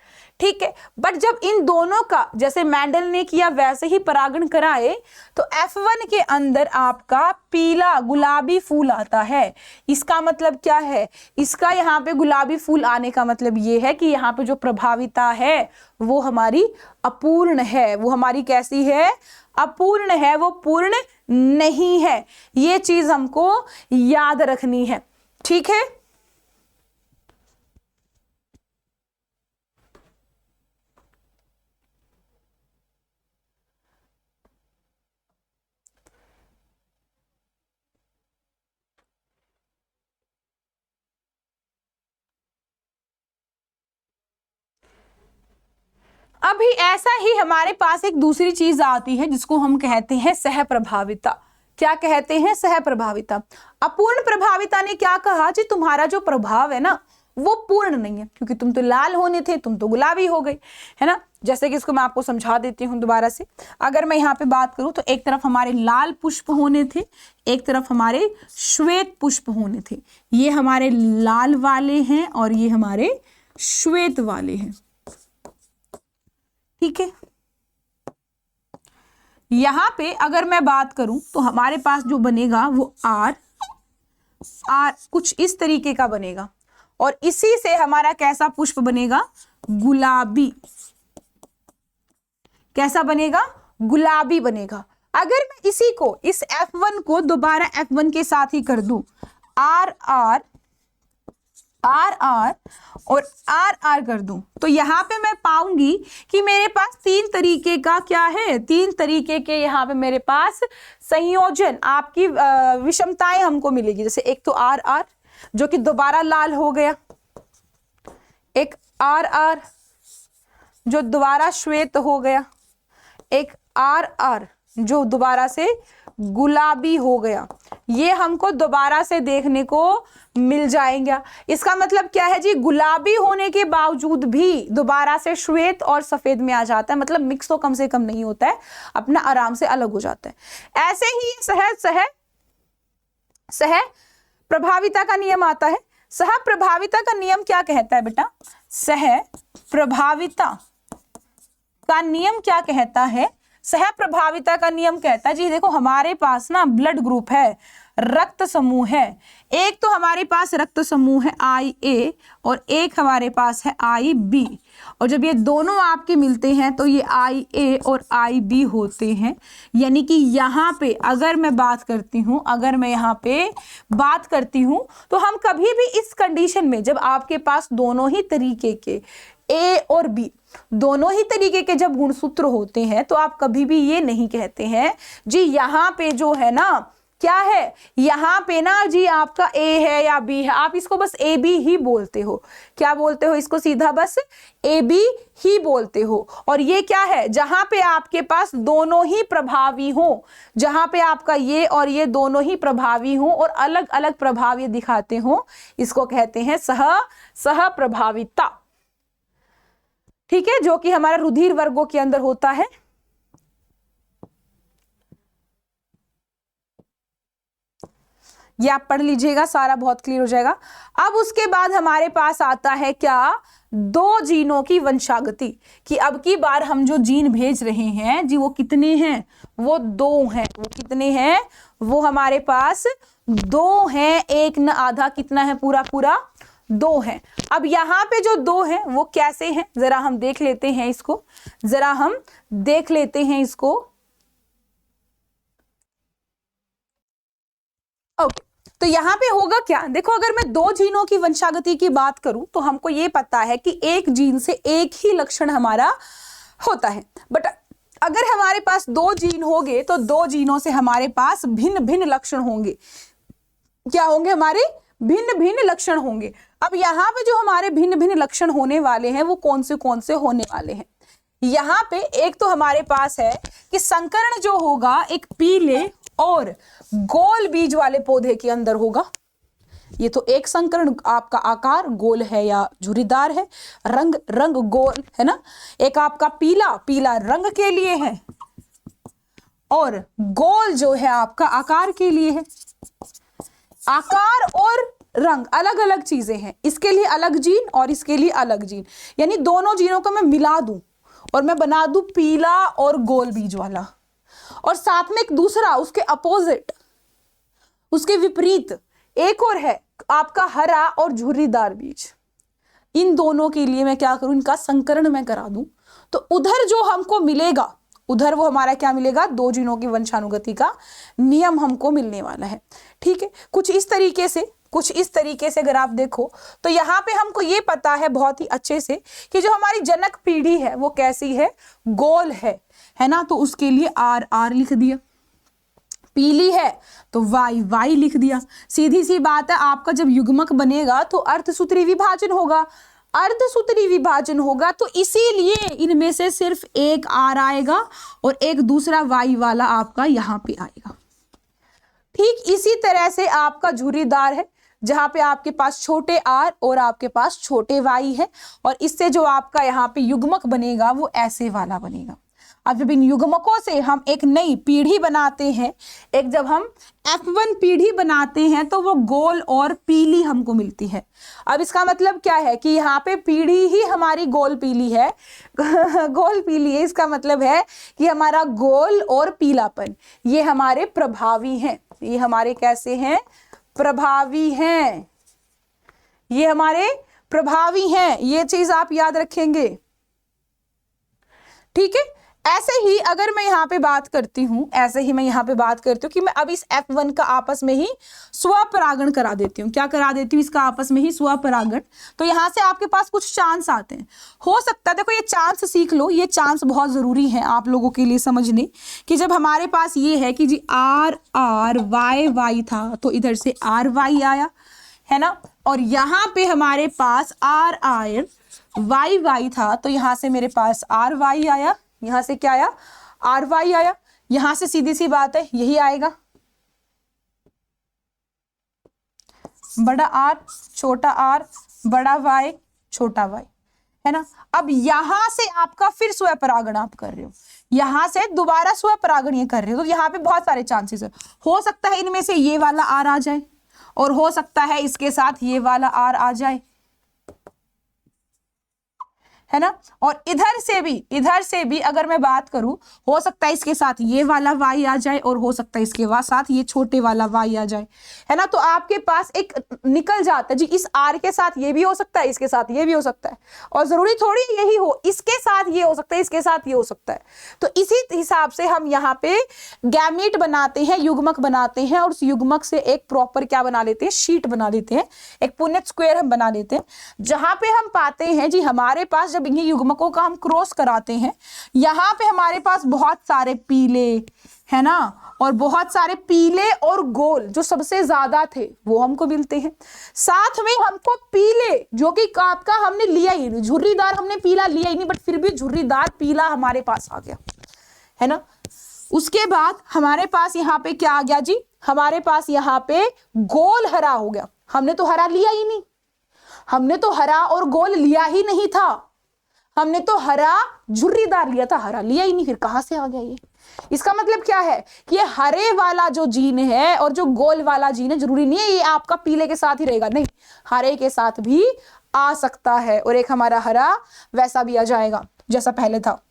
ठीक है, बट जब इन दोनों का जैसे मैंडल ने किया वैसे ही परागण कराए तो F1 के अंदर आपका पीला गुलाबी फूल आता है। इसका मतलब क्या है? इसका यहाँ पे गुलाबी फूल आने का मतलब ये है कि यहाँ पे जो प्रभाविता है वो हमारी अपूर्ण है। वो हमारी कैसी है? अपूर्ण है, वो पूर्ण नहीं है। ये चीज हमको याद रखनी है। ठीक है, अभी ऐसा ही हमारे पास एक दूसरी चीज आती है जिसको हम कहते हैं सह प्रभाविता। क्या कहते हैं, सहप्रभाविता। अपूर्ण प्रभाविता ने क्या कहा जी, तुम्हारा जो प्रभाव है ना वो पूर्ण नहीं है, क्योंकि तुम तो लाल होने थे, तुम तो गुलाबी हो गई, है ना। जैसे कि इसको मैं आपको समझा देती हूँ दोबारा से। अगर मैं यहाँ पे बात करूँ तो एक तरफ हमारे लाल पुष्प होने थे, एक तरफ हमारे श्वेत पुष्प होने थे। ये हमारे लाल वाले हैं और ये हमारे श्वेत वाले हैं, ठीक है। यहाँ पे अगर मैं बात करूं तो हमारे पास जो बनेगा वो आर कुछ इस तरीके का बनेगा, और इसी से हमारा कैसा पुष्प बनेगा, गुलाबी। कैसा बनेगा, गुलाबी बनेगा। अगर मैं इसी को, इस F1 को दोबारा F1 के साथ ही कर दूं, आर आर आर आर और आर आर कर दूं, तो यहाँ पे मैं पाऊंगी कि मेरे पास तीन तरीके का क्या है, तीन तरीके के यहाँ पे मेरे पास संयोजन, आपकी विषमताएं हमको मिलेगी। जैसे एक तो आर आर जो कि दोबारा लाल हो गया, एक आर आर जो दोबारा श्वेत हो गया, एक आर आर जो दोबारा से गुलाबी हो गया। ये हमको दोबारा से देखने को मिल जाएंगे। इसका मतलब क्या है जी, गुलाबी होने के बावजूद भी दोबारा से श्वेत और सफेद में आ जाता है, मतलब मिक्स तो कम से कम नहीं होता है, अपना आराम से अलग हो जाता है। ऐसे ही सह प्रभाविता का नियम आता है। सह प्रभाविता का नियम क्या कहता है बेटा, सह प्रभाविता का नियम क्या कहता है, सह प्रभाविता का नियम कहता है जी, देखो हमारे पास ना ब्लड ग्रुप है, रक्त समूह है। एक तो हमारे पास रक्त समूह है IA और एक हमारे पास है IB, और जब ये दोनों आपके मिलते हैं तो ये IA और IB होते हैं। यानी कि यहाँ पे अगर मैं बात करती हूँ, तो हम कभी भी इस कंडीशन में, जब आपके पास दोनों ही तरीके के A और B दोनों ही तरीके के जब गुणसूत्र होते हैं, तो आप कभी भी ये नहीं कहते हैं जी यहाँ पे जो है ना क्या है, यहाँ पे ना जी आपका A है या B है, आप इसको बस AB ही बोलते हो। क्या बोलते हो इसको, सीधा बस AB ही बोलते हो। और ये क्या है, जहां पे आपके पास दोनों ही प्रभावी हो, जहां पे आपका ये और ये दोनों ही प्रभावी हो और अलग अलग प्रभाव ये दिखाते हो, इसको कहते हैं सह प्रभाविता, ठीक है, जो कि हमारा रुधिर वर्गों के अंदर होता है। ये आप पढ़ लीजिएगा, सारा बहुत क्लियर हो जाएगा। अब उसके बाद हमारे पास आता है क्या, दो जीनों की वंशागति, कि अब की बार हम जो जीन भेज रहे हैं जी वो कितने हैं, वो दो हैं। वो कितने हैं, वो हमारे पास दो हैं, एक न आधा, कितना है, पूरा पूरा दो हैं। अब यहाँ पे जो दो हैं वो कैसे हैं, जरा हम देख लेते हैं इसको, ओके। तो यहाँ पे होगा क्या, देखो अगर मैं दो जीनों की वंशागति की बात करूं तो हमको ये पता है कि एक जीन से एक ही लक्षण हमारा होता है, बट अगर हमारे पास दो जीन होंगे तो दो जीनों से हमारे पास भिन्न भिन्न लक्षण होंगे। क्या होंगे, हमारे भिन्न भिन्न लक्षण होंगे। अब यहाँ पे जो हमारे भिन्न भिन्न लक्षण होने वाले हैं वो कौन से होने वाले हैं, यहाँ पे एक तो हमारे पास है कि संकरण जो होगा एक पीले और गोल बीज वाले पौधे के अंदर होगा। ये तो एक संकरण, आपका आकार गोल है या झुर्रीदार है, रंग गोल है ना। एक आपका पीला रंग के लिए है और गोल जो है आपका आकार के लिए है। आकार और रंग अलग अलग चीजें हैं, इसके लिए अलग जीन और इसके लिए अलग जीन, यानी दोनों जीनों को मैं मिला दूं और मैं बना दूं पीला और गोल बीज वाला, और साथ में एक दूसरा उसके अपोजिट, उसके विपरीत एक और है आपका हरा और झुर्रीदार बीज। इन दोनों के लिए मैं क्या करूं, इनका संकरण मैं करा दूं, तो उधर जो हमको मिलेगा, उधर वो हमारा क्या मिलेगा, दो जीनों की वंशानुगति का नियम हमको मिलने वाला है। ठीक है, कुछ इस तरीके से अगर आप देखो तो यहाँ पे हमको ये पता है बहुत ही अच्छे से कि जो हमारी जनक पीढ़ी है वो कैसी है, गोल है ना। तो उसके लिए आर आर लिख दिया, पीली है तो वाई वाई लिख दिया। सीधी सी बात है, आपका जब युग्मक बनेगा तो अर्धसूत्री विभाजन होगा, तो इसीलिए इनमें से सिर्फ एक आर आएगा और एक दूसरा वाई वाला आपका यहाँ पे आएगा। ठीक इसी तरह से आपका झुर्रीदार है, जहां पे आपके पास छोटे आर और आपके पास छोटे वाई है, और इससे जो आपका यहाँ पे युग्मक बनेगा वो ऐसे वाला बनेगा। अब जब इन युग्मकों से हम एक नई पीढ़ी बनाते हैं, एक जब हम F1 पीढ़ी बनाते हैं तो वो गोल और पीली हमको मिलती है। अब इसका मतलब क्या है कि यहाँ पे पीढ़ी ही हमारी गोल पीली है गोल पीली है, इसका मतलब है कि हमारा गोल और पीलापन ये हमारे प्रभावी हैं। ये हमारे कैसे हैं? प्रभावी हैं। ये हमारे प्रभावी हैं, ये चीज आप याद रखेंगे, ठीक है। ऐसे ही अगर मैं यहाँ पे बात करती हूँ, ऐसे ही मैं यहाँ पे बात करती हूँ कि मैं अब इस F1 का आपस में ही स्वपरागण करा देती हूँ। क्या करा देती हूँ? इसका आपस में ही स्वपरागण। तो यहाँ से आपके पास कुछ चांस आते हैं। हो सकता है, देखो ये चांस सीख लो, ये चांस बहुत जरूरी है आप लोगों के लिए समझने, कि जब हमारे पास ये है कि जी R R Y Y था तो इधर से RY आया, है ना, और यहाँ पे हमारे पास R R Y Y था तो यहाँ से मेरे पास RY आया, यहां से क्या आया? RY आया। यहां से सीधी सी बात है यही आएगा, बड़ा R छोटा r बड़ा Y छोटा y, है ना। अब यहां से आपका फिर स्वपरागण आप कर रहे हो, यहां से दोबारा स्वपरागण ये कर रहे हो, तो यहाँ पे बहुत सारे चांसेस है। हो सकता है इनमें से ये वाला R आ जाए, और हो सकता है इसके साथ ये वाला R आ जाए, है ना। और इधर से भी अगर मैं बात करूं, हो सकता है इसके साथ ये वाला y आ जाए, और हो सकता है इसके साथ ये छोटे वाला y आ जाए, है ना। तो आपके पास एक निकल जाता है जी, इस r के साथ ये भी हो सकता है, इसके साथ ये भी हो सकता है, और जरूरी थोड़ी यही हो, इसके साथ ये हो सकता है, इसके साथ ये हो सकता है। तो इसी हिसाब से हम यहाँ पे गैमीट बनाते हैं, युग्मक बनाते हैं, और उस युग्मक से एक प्रॉपर क्या बना लेते हैं? शीट बना लेते हैं, एक पुनेट स्क्वायर हम बना लेते हैं, जहां पे हम पाते हैं जी हमारे पास जब इन्हीं युग्मकों का हम क्रॉस कराते हैं, यहाँ पे हमारे पास बहुत सारे पीले, है ना, और बहुत सारे पीले और गोल जो सबसे ज्यादा थे वो हमको मिलते हैं। साथ में हमको पीले, जो कि आपका हमने लिया ही नहीं, झुर्रीदार हमने पीला लिया ही नहीं, बट फिर भी झुर्रीदार पीला हमारे पास आ गया, है ना। उसके बाद हमारे पास यहाँ पे क्या आ गया जी? हमारे पास यहाँ पे गोल हरा हो गया। हमने तो हरा लिया ही नहीं, हमने तो हरा और गोल लिया ही नहीं था, हमने तो हरा झुर्रीदार लिया था, हरा लिया ही नहीं, फिर कहां से आ गया ये? इसका मतलब क्या है कि ये हरे वाला जो जीन है और जो गोल वाला जीन है, जरूरी नहीं है ये आपका पीले के साथ ही रहेगा, नहीं, हरे के साथ भी आ सकता है, और एक हमारा हरा वैसा भी आ जाएगा जैसा पहले था,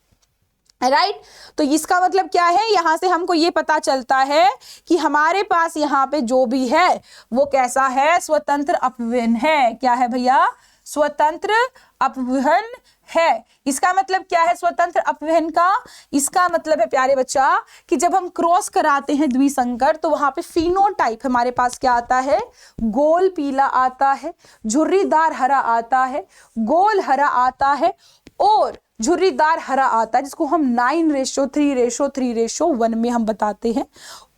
राइट। तो इसका मतलब क्या है? यहां से हमको ये पता चलता है कि हमारे पास यहाँ पे जो भी है वो कैसा है? स्वतंत्र अपव्ययन है। क्या है भैया? स्वतंत्र अपव्ययन है। इसका मतलब क्या है स्वतंत्र अपव्ययन का? इसका मतलब है प्यारे बच्चा कि जब हम क्रॉस कराते हैं द्विसंकर, तो वहां पे फिनोटाइप हमारे पास क्या आता है? गोल पीला आता है, झुर्रीदार हरा आता है, गोल हरा आता है, और झुर्रीदार हरा आता है, जिसको हम 9:3:3:1 में हम बताते हैं।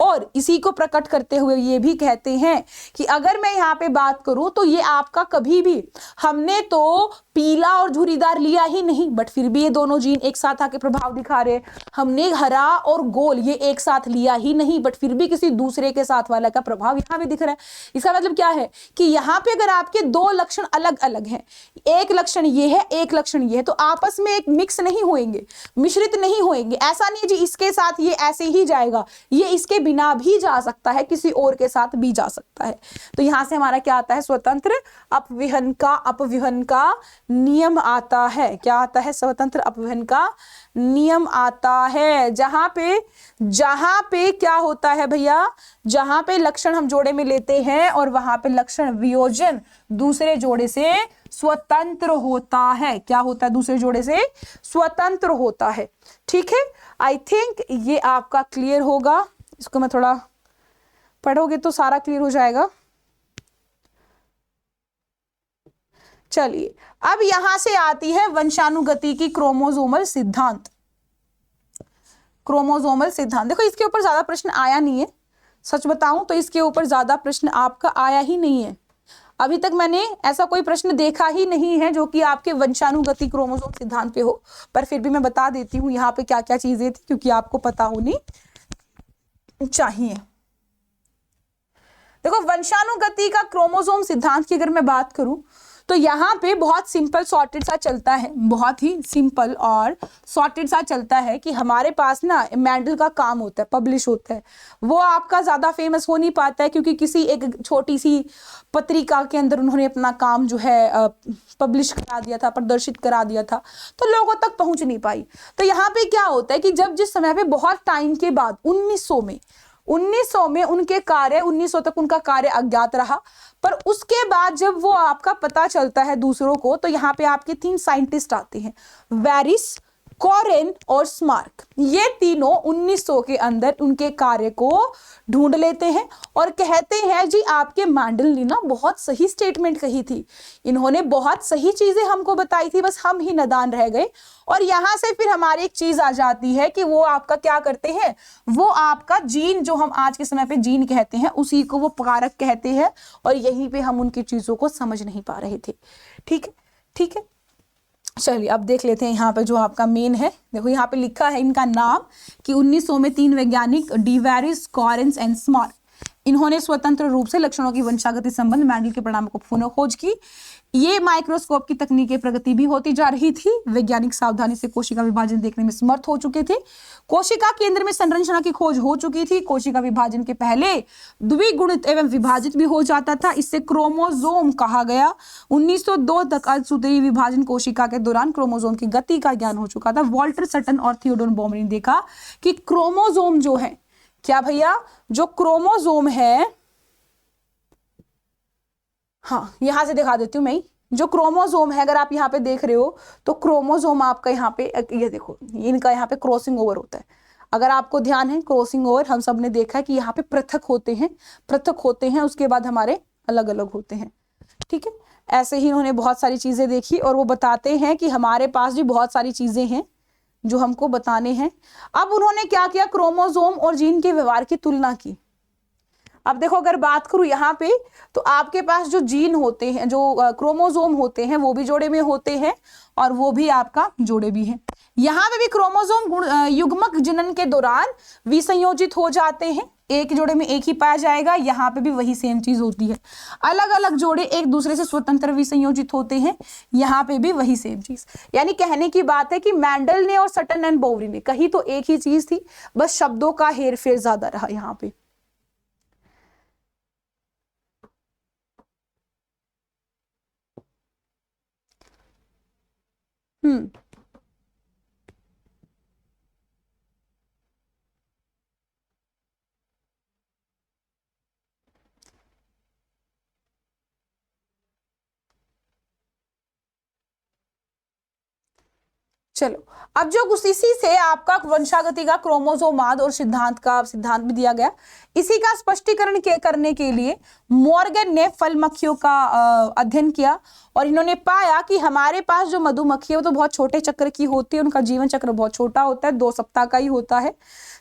और इसी को प्रकट करते हुए ये भी कहते हैं कि अगर मैं यहाँ पे बात करूं तो ये आपका कभी भी, हमने तो पीला और झुर्रीदार लिया ही नहीं, बट फिर भी ये दोनों जीन एक साथ आके प्रभाव दिखा रहे हैं। हमने हरा और गोल ये एक साथ लिया ही नहीं, बट फिर भी किसी दूसरे के साथ वाला का प्रभाव यहाँ भी दिख रहा है। इसका मतलब क्या है कि यहाँ पे अगर आपके दो लक्षण अलग अलग हैं, एक लक्षण ये है, एक लक्षण ये है, तो आपस में एक मिक्स नहीं होंगे, मिश्रित नहीं होंगे। ऐसा नहीं जी इसके साथ ये ऐसे ही जाएगा, ये इसके बिना भी जा सकता है, किसी और के साथ भी जा सकता है। तो यहां से हमारा क्या आता है? स्वतंत्र अपव्ययन का नियम आता है। क्या आता है? स्वतंत्र अपव्ययन का नियम आता है। जहां पे क्या होता है भैया? जहां पे लक्षण हम जोड़े में लेते हैं और वहां पे लक्षण वियोजन दूसरे जोड़े से स्वतंत्र होता है। क्या होता है? दूसरे जोड़े से स्वतंत्र होता है। ठीक है, आई थिंक ये आपका क्लियर होगा। इसको मैं थोड़ा पढ़ोगे तो सारा क्लियर हो जाएगा। चलिए, अब यहां से आती है वंशानुगति की क्रोमोसोमल सिद्धांत। क्रोमोसोमल सिद्धांत, देखो इसके ऊपर ज्यादा प्रश्न आया नहीं है, सच बताऊं तो इसके ऊपर ज्यादा प्रश्न आपका आया ही नहीं है। अभी तक मैंने ऐसा कोई प्रश्न देखा ही नहीं है जो कि आपके वंशानुगति क्रोमोसोम सिद्धांत पे हो, पर फिर भी मैं बता देती हूँ यहाँ पे क्या क्या चीजें थी, क्योंकि आपको पता होनी चाहिए। देखो वंशानुगति का क्रोमोसोम सिद्धांत की अगर मैं बात करूं तो यहाँ पे बहुत सिंपल सॉर्टेड सा चलता है, बहुत ही सिंपल और सॉर्टेड सा चलता है कि हमारे पास ना मेंडल का काम होता है, पब्लिश होता है। वो आपका ज्यादा फेमस हो नहीं पाता है क्योंकि किसी एक छोटी सी पत्रिका के अंदर उन्होंने अपना काम जो है पब्लिश करा दिया था, प्रदर्शित करा दिया था, तो लोगों तक पहुंच नहीं पाई। तो यहाँ पे क्या होता है कि जब जिस समय पे बहुत टाइम के बाद 1900 में उनके कार्य 1900 तक उनका कार्य अज्ञात रहा, पर उसके बाद जब वो आपका पता चलता है दूसरों को, तो यहाँ पे आपके 3 साइंटिस्ट आते हैं, वेरिस, कॉरेन और स्मार्क। ये तीनों 1900 के अंदर उनके कार्य को ढूंढ लेते हैं और कहते हैं जी आपके मेंडल ने ना बहुत सही स्टेटमेंट कही थी, इन्होंने बहुत सही चीजें हमको बताई थी, बस हम ही नादान रह गए। और यहां से फिर हमारी एक चीज आ जाती है कि वो आपका क्या करते हैं, वो आपका जीन, जो हम आज के समय पे जीन कहते हैं, उसी को वो कारक कहते हैं, और यहीं पे हम उनकी चीजों को समझ नहीं पा रहे थे। ठीक है, ठीक है, चलिए अब देख लेते हैं यहाँ पे जो आपका मेन है। देखो यहाँ पे लिखा है इनका नाम कि 1900 में 3 वैज्ञानिक डिवेरिस, कॉरेंस एंड स्मार्क, इन्होंने स्वतंत्र रूप से लक्षणों की वंशागति संबंध मेंडल के परिणामों को पुनः खोज की। ये माइक्रोस्कोप की तकनीकी प्रगति भी होती जा रही थी। वैज्ञानिक सावधानी से कोशिका विभाजन देखने में समर्थ हो चुके थे। कोशिका केंद्र में संरचना की खोज हो चुकी थी। कोशिका विभाजन के पहले द्विगुणित एवं विभाजित भी हो जाता था, इससे क्रोमोसोम कहा गया। 1902 तक असूत्री विभाजन कोशिका के दौरान क्रोमोसोम की गति का ज्ञान हो चुका था। वॉल्टर सटन और थियोडोर बॉमर ने देखा कि क्रोमोसोम जो है, क्या भैया, जो क्रोमोसोम है, हाँ यहां से दिखा देती हूं मैं, जो क्रोमोसोम है, अगर आप यहाँ पे देख रहे हो तो क्रोमोसोम आपका यहाँ पे, ये देखो इनका यहाँ पे क्रॉसिंग ओवर होता है। अगर आपको ध्यान है, क्रॉसिंग ओवर हम सब ने देखा है कि यहाँ पे पृथक होते हैं, पृथक होते हैं, उसके बाद हमारे अलग अलग होते हैं। ठीक है, ऐसे ही उन्होंने बहुत सारी चीजें देखी और वो बताते हैं कि हमारे पास भी बहुत सारी चीजें हैं जो हमको बताने हैं। अब उन्होंने क्या किया, क्रोमोसोम और जीन के व्यवहार की तुलना की। अब देखो अगर बात करूं यहाँ पे, तो आपके पास जो जीन होते हैं, जो क्रोमोसोम होते हैं, वो भी जोड़े में होते हैं और वो भी आपका जोड़े भी हैं। यहाँ पे भी क्रोमोसोम युग्मक जनन के दौरान विसंयोजित हो जाते हैं, एक जोड़े में एक ही पाया जाएगा। यहाँ पे भी वही सेम चीज होती है, अलग अलग जोड़े एक दूसरे से स्वतंत्र विसंयोजित होते हैं, यहाँ पे भी वही सेम चीज। यानी कहने की बात है कि मेंडल ने और सटन एंड बोवरी ने कही तो एक ही चीज थी, बस शब्दों का हेरफेर ज्यादा रहा यहाँ पे। हम्म, चलो अब जो इसी से आपका वंशागति का क्रोमोसोमाद और सिद्धांत भी दिया गया। इसी का स्पष्टीकरण करने के लिए मॉर्गन ने फल मक्खियों का अध्ययन किया और इन्होंने पाया कि हमारे पास जो मधुमक्खी है वो तो बहुत छोटे चक्र की होती है, उनका जीवन चक्र बहुत छोटा होता है, 2 सप्ताह का ही होता है।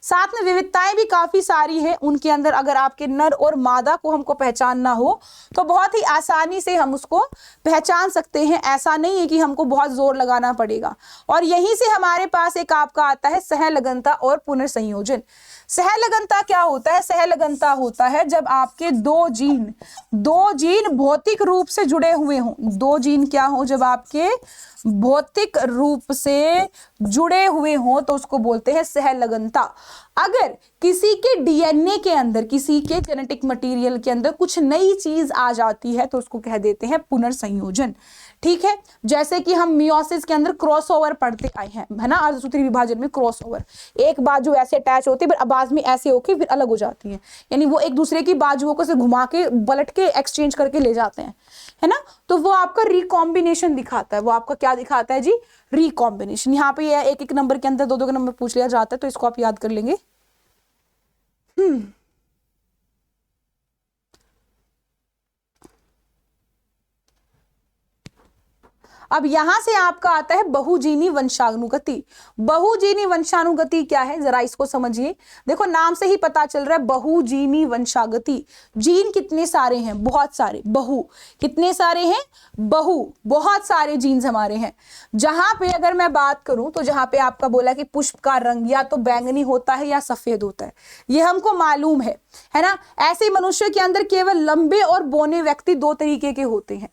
साथ में विविधताएं भी काफी सारी है उनके अंदर। अगर आपके नर और मादा को हमको पहचानना हो तो बहुत ही आसानी से हम उसको पहचान सकते हैं, ऐसा नहीं है कि हमको बहुत जोर लगाना पड़ेगा। और यहीं से हमारे पास एक आपका आता है सहलगनता और पुनर्संयोजन। सहलगनता क्या होता है, सहलगनता होता है जब आपके दो जीन भौतिक रूप से जुड़े हुए हों। 2 जीन क्या हो, जब आपके भौतिक रूप से जुड़े हुए हों तो उसको बोलते हैं सहलगनता। अगर किसी के डीएनए के अंदर, किसी के जेनेटिक मटेरियल के अंदर कुछ नई चीज आ जाती है तो उसको कह देते हैं पुनर्संयोजन। ठीक है, जैसे कि हम मियोसिस के अंदर क्रॉसओवर पढ़ते आए हैं, है ना, अर्धसूत्री विभाजन में क्रॉसओवर, एक बाजू ऐसे अटैच होती है फिर बाद में ऐसे होके फिर अलग हो जाती है, यानी वो एक दूसरे की बाजुओं को से घुमा के पलट के एक्सचेंज करके ले जाते हैं, है ना। तो वो आपका रिकॉम्बिनेशन दिखाता है। वो आपका क्या दिखाता है जी, रिकॉम्बिनेशन। यहाँ पे एक एक नंबर के अंदर 2 का नंबर पूछ लिया जाता है तो इसको आप याद कर लेंगे। अब यहां से आपका आता है बहुजीनी वंशानुगति। बहुजीनी वंशानुगति क्या है, जरा इसको समझिए। देखो नाम से ही पता चल रहा है बहुजीनी वंशागति। जीन कितने सारे हैं, बहुत सारे। बहु कितने सारे हैं, बहु बहुत सारे जीन्स हमारे हैं। जहां पे अगर मैं बात करूं तो जहां पे आपका बोला कि पुष्प का रंग या तो बैंगनी होता है या सफेद होता है, ये हमको मालूम है ना। ऐसे मनुष्य के अंदर केवल लंबे और बौने व्यक्ति दो तरीके के होते हैं,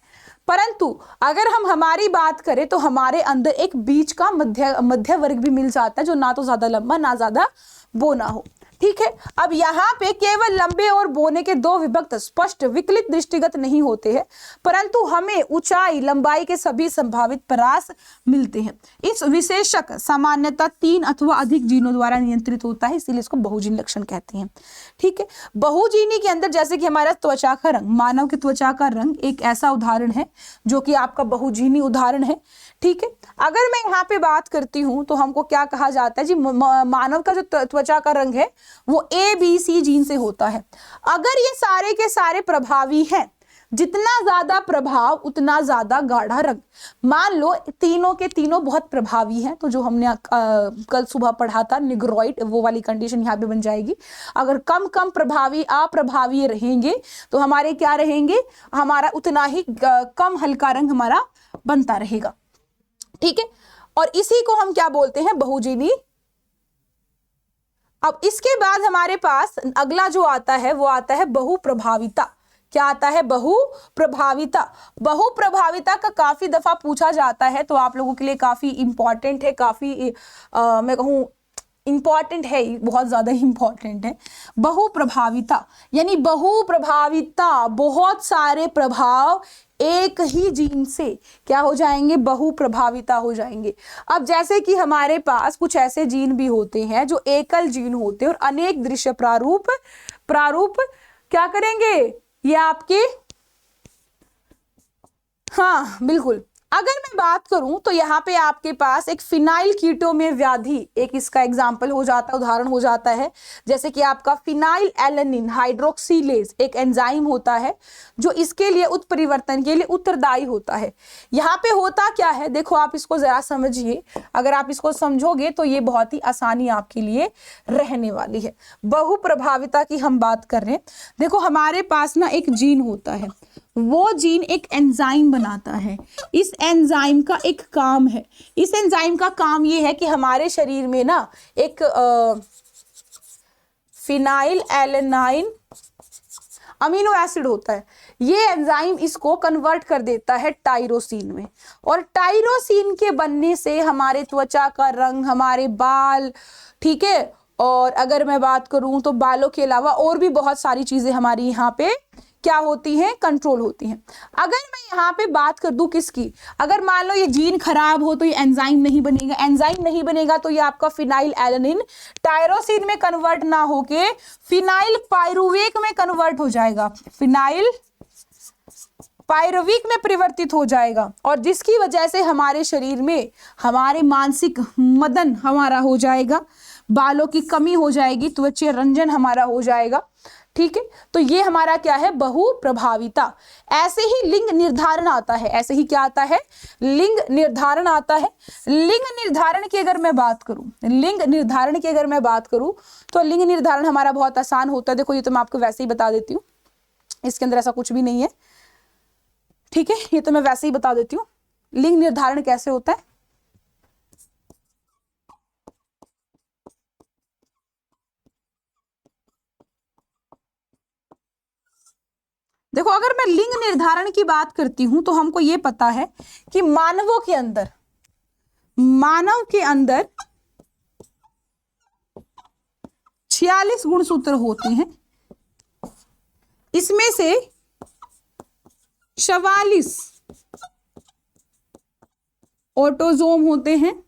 परंतु अगर हम हमारी बात करें तो हमारे अंदर एक बीच का मध्य वर्ग भी मिल जाता है, जो ना तो ज्यादा लंबा ना ज्यादा बोना हो। ठीक है, अब यहाँ पे केवल लंबे और बोने के दो विभक्त स्पष्ट विकलित दृष्टिगत नहीं होते हैं, परंतु हमें ऊंचाई लंबाई के सभी संभावित परास मिलते हैं। इस विशेषक सामान्यतः 3 अथवा अधिक जीनों द्वारा नियंत्रित होता है, इसीलिए इसको बहुजीन लक्षण कहते हैं। ठीक है, बहुजीनी के अंदर जैसे कि हमारा त्वचा का रंग, मानव की त्वचा का रंग एक ऐसा उदाहरण है जो कि आपका बहुजीनी उदाहरण है। ठीक है, अगर मैं यहाँ पे बात करती हूँ तो हमको क्या कहा जाता है जी, मानव का जो त्वचा का रंग है वो ABC जीन से होता है। अगर ये सारे के सारे प्रभावी हैं, जितना ज्यादा प्रभाव उतना ज्यादा गाढ़ा रंग। मान लो तीनों के तीनों बहुत प्रभावी हैं, तो जो हमने कल सुबह पढ़ा था निग्रोइड, वो वाली कंडीशन यहाँ पे बन जाएगी। अगर कम कम प्रभावी अप्रभावी रहेंगे तो हमारे क्या रहेंगे, हमारा उतना ही कम हल्का रंग हमारा बनता रहेगा। ठीक है, और इसी को हम क्या बोलते हैं, बहुजीनी। अब इसके बाद हमारे पास अगला जो आता है वो आता है बहुप्रभाविता। क्या आता है, बहुप्रभाविता। बहुप्रभाविता का काफी दफा पूछा जाता है, तो आप लोगों के लिए काफी इंपॉर्टेंट है, काफी मैं कहूँ इंपॉर्टेंट है, बहुत ज्यादा इंपॉर्टेंट है। बहुप्रभाविता यानी बहुप्रभाविता, बहुत सारे प्रभाव एक ही जीन से क्या हो जाएंगे, बहुप्रभाविता हो जाएंगे। अब जैसे कि हमारे पास कुछ ऐसे जीन भी होते हैं जो एकल जीन होते हैं और अनेक दृश्य प्रारूप क्या करेंगे, ये आपके, हाँ बिल्कुल। अगर मैं बात करूं तो यहाँ पे आपके पास एक फिनाइल कीटोमेर व्याधि एक इसका एग्जाम्पल हो जाता है, उदाहरण हो जाता है। जैसे कि आपका फिनाइल एलेनिन हाइड्रोक्सीलेज एक एंजाइम होता है जो इसके लिए उत्परिवर्तन के लिए उत्तरदायी होता है। यहाँ पे होता क्या है, देखो आप इसको जरा समझिए। अगर आप इसको समझोगे तो ये बहुत ही आसानी आपके लिए रहने वाली है। बहुप्रभाविता की हम बात कर रहे हैं। देखो हमारे पास ना एक जीन होता है, वो जीन एक एंजाइम बनाता है। इस एंजाइम का एक काम है, इस एंजाइम का काम ये है कि हमारे शरीर में ना एक फिनाइल एलेनाइन अमीनो एसिड होता है। ये एंजाइम इसको कन्वर्ट कर देता है टाइरोसिन में, और टाइरोसिन के बनने से हमारे त्वचा का रंग, हमारे बाल, ठीक है, और अगर मैं बात करूं तो बालों के अलावा और भी बहुत सारी चीजें हमारी यहाँ पे क्या होती हैं, कंट्रोल होती हैं। अगर मैं यहाँ पे बात कर दूं किसकी, अगर मान लो ये जीन खराब हो तो ये एंजाइम नहीं बनेगा, एंजाइम नहीं बनेगा तो ये आपका फिनाइल एलेनिन टायरोसिन में कन्वर्ट ना होके फिनाइल पाइरुवेट में कन्वर्ट हो जाएगा, फिनाइल पाइरुवेट में परिवर्तित हो जाएगा, और जिसकी वजह से हमारे शरीर में हमारे मानसिक मदन हमारा हो जाएगा, बालों की कमी हो जाएगी, त्वचा रंजन हमारा हो जाएगा। ठीक है, तो ये हमारा क्या है, बहुप्रभाविता। ऐसे ही लिंग निर्धारण आता है, ऐसे ही क्या आता है, लिंग निर्धारण आता है। लिंग निर्धारण की अगर मैं बात करूं, लिंग निर्धारण की अगर मैं बात करूं तो लिंग निर्धारण हमारा बहुत आसान होता है। देखो ये तो मैं आपको वैसे ही बता देती हूँ, इसके अंदर ऐसा कुछ भी नहीं है। ठीक है, ये तो मैं वैसे ही बता देती हूँ लिंग निर्धारण कैसे होता है। देखो अगर मैं लिंग निर्धारण की बात करती हूं तो हमको ये पता है कि मानव के अंदर 46 गुणसूत्र होते हैं, इसमें से 44 ऑटोजोम होते हैं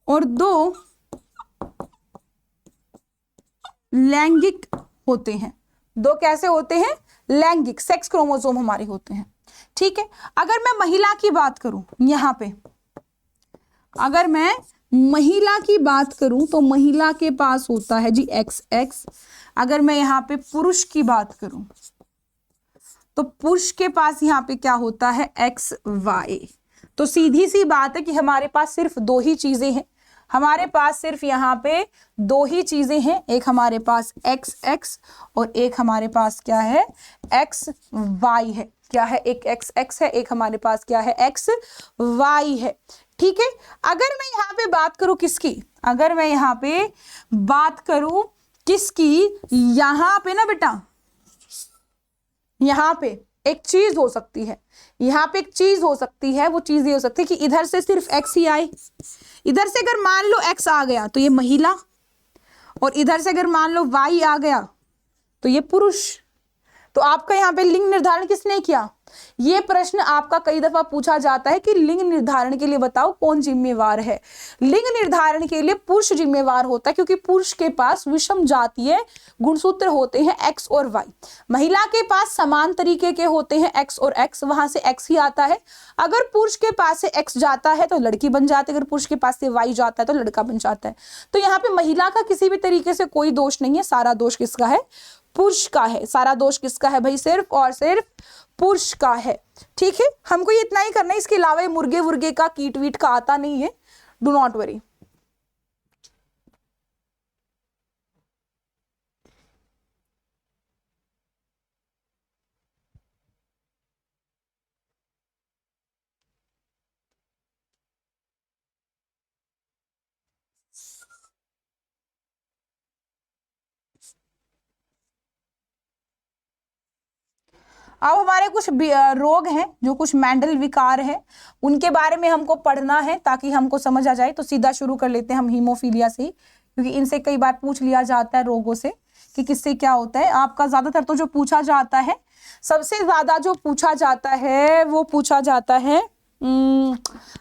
और 2 लैंगिक होते हैं। 2 कैसे होते हैं, लैंगिक, सेक्स क्रोमोसोम हमारे होते हैं। ठीक है, अगर मैं महिला की बात करूं, यहां पे अगर मैं महिला की बात करूं तो महिला के पास होता है जी XX। अगर मैं यहां पे पुरुष की बात करूं तो पुरुष के पास यहां पे क्या होता है, XY। तो सीधी सी बात है कि हमारे पास सिर्फ दो ही चीजें हैं, हमारे पास सिर्फ यहाँ पे दो ही चीजें हैं, एक हमारे पास एक्स एक्स और एक हमारे पास क्या है, एक्स वाई है। क्या है, एक एक्स एक्स है, एक हमारे पास क्या है, एक्स वाई है। ठीक है, अगर मैं यहाँ पे बात करूं किसकी, अगर मैं यहाँ पे बात करूं किसकी, यहाँ पे ना बेटा, यहाँ पे एक चीज हो सकती है, यहाँ पे एक चीज हो सकती है, वो चीज ये हो सकती है कि इधर से सिर्फ एक्स ही आए, इधर से अगर मान लो एक्स आ गया तो ये महिला, और इधर से अगर मान लो वाई आ गया तो ये पुरुष। तो आपका यहाँ पे लिंग निर्धारण किसने किया? ये प्रश्न आपका कई दफा पूछा जाता है कि लिंग निर्धारण के लिए बताओ कौन जिम्मेवार है। लिंग निर्धारण के लिए पुरुष जिम्मेवार होता है, क्योंकि पुरुष के पास विषम जातीय गुणसूत्र होते हैं एक्स और वाई, महिला के पास समान तरीके के होते हैं एक्स और एक्स, वहां से एक्स ही आता है। अगर पुरुष के पास से एक्स जाता है तो लड़की बन जाती है, अगर पुरुष के पास से वाई जाता है तो लड़का बन जाता है। तो यहाँ पे महिला का किसी भी तरीके से कोई दोष नहीं है, सारा दोष किसका है? पुरुष का है। सारा दोष किसका है भाई? सिर्फ और सिर्फ पुरुष का है। ठीक है, हमको ये इतना ही करना है, इसके अलावा मुर्गे वुर्गे का कीट वीट का आता नहीं है, डू नॉट वरी। अब हमारे कुछ रोग हैं, जो कुछ मेंटल विकार हैं, उनके बारे में हमको पढ़ना है ताकि हमको समझ आ जाए। तो सीधा शुरू कर लेते हैं हम हीमोफीलिया से ही, क्योंकि इनसे कई बार पूछ लिया जाता है रोगों से कि किससे क्या होता है। आपका ज्यादातर तो जो पूछा जाता है, सबसे ज्यादा जो पूछा जाता है वो पूछा जाता है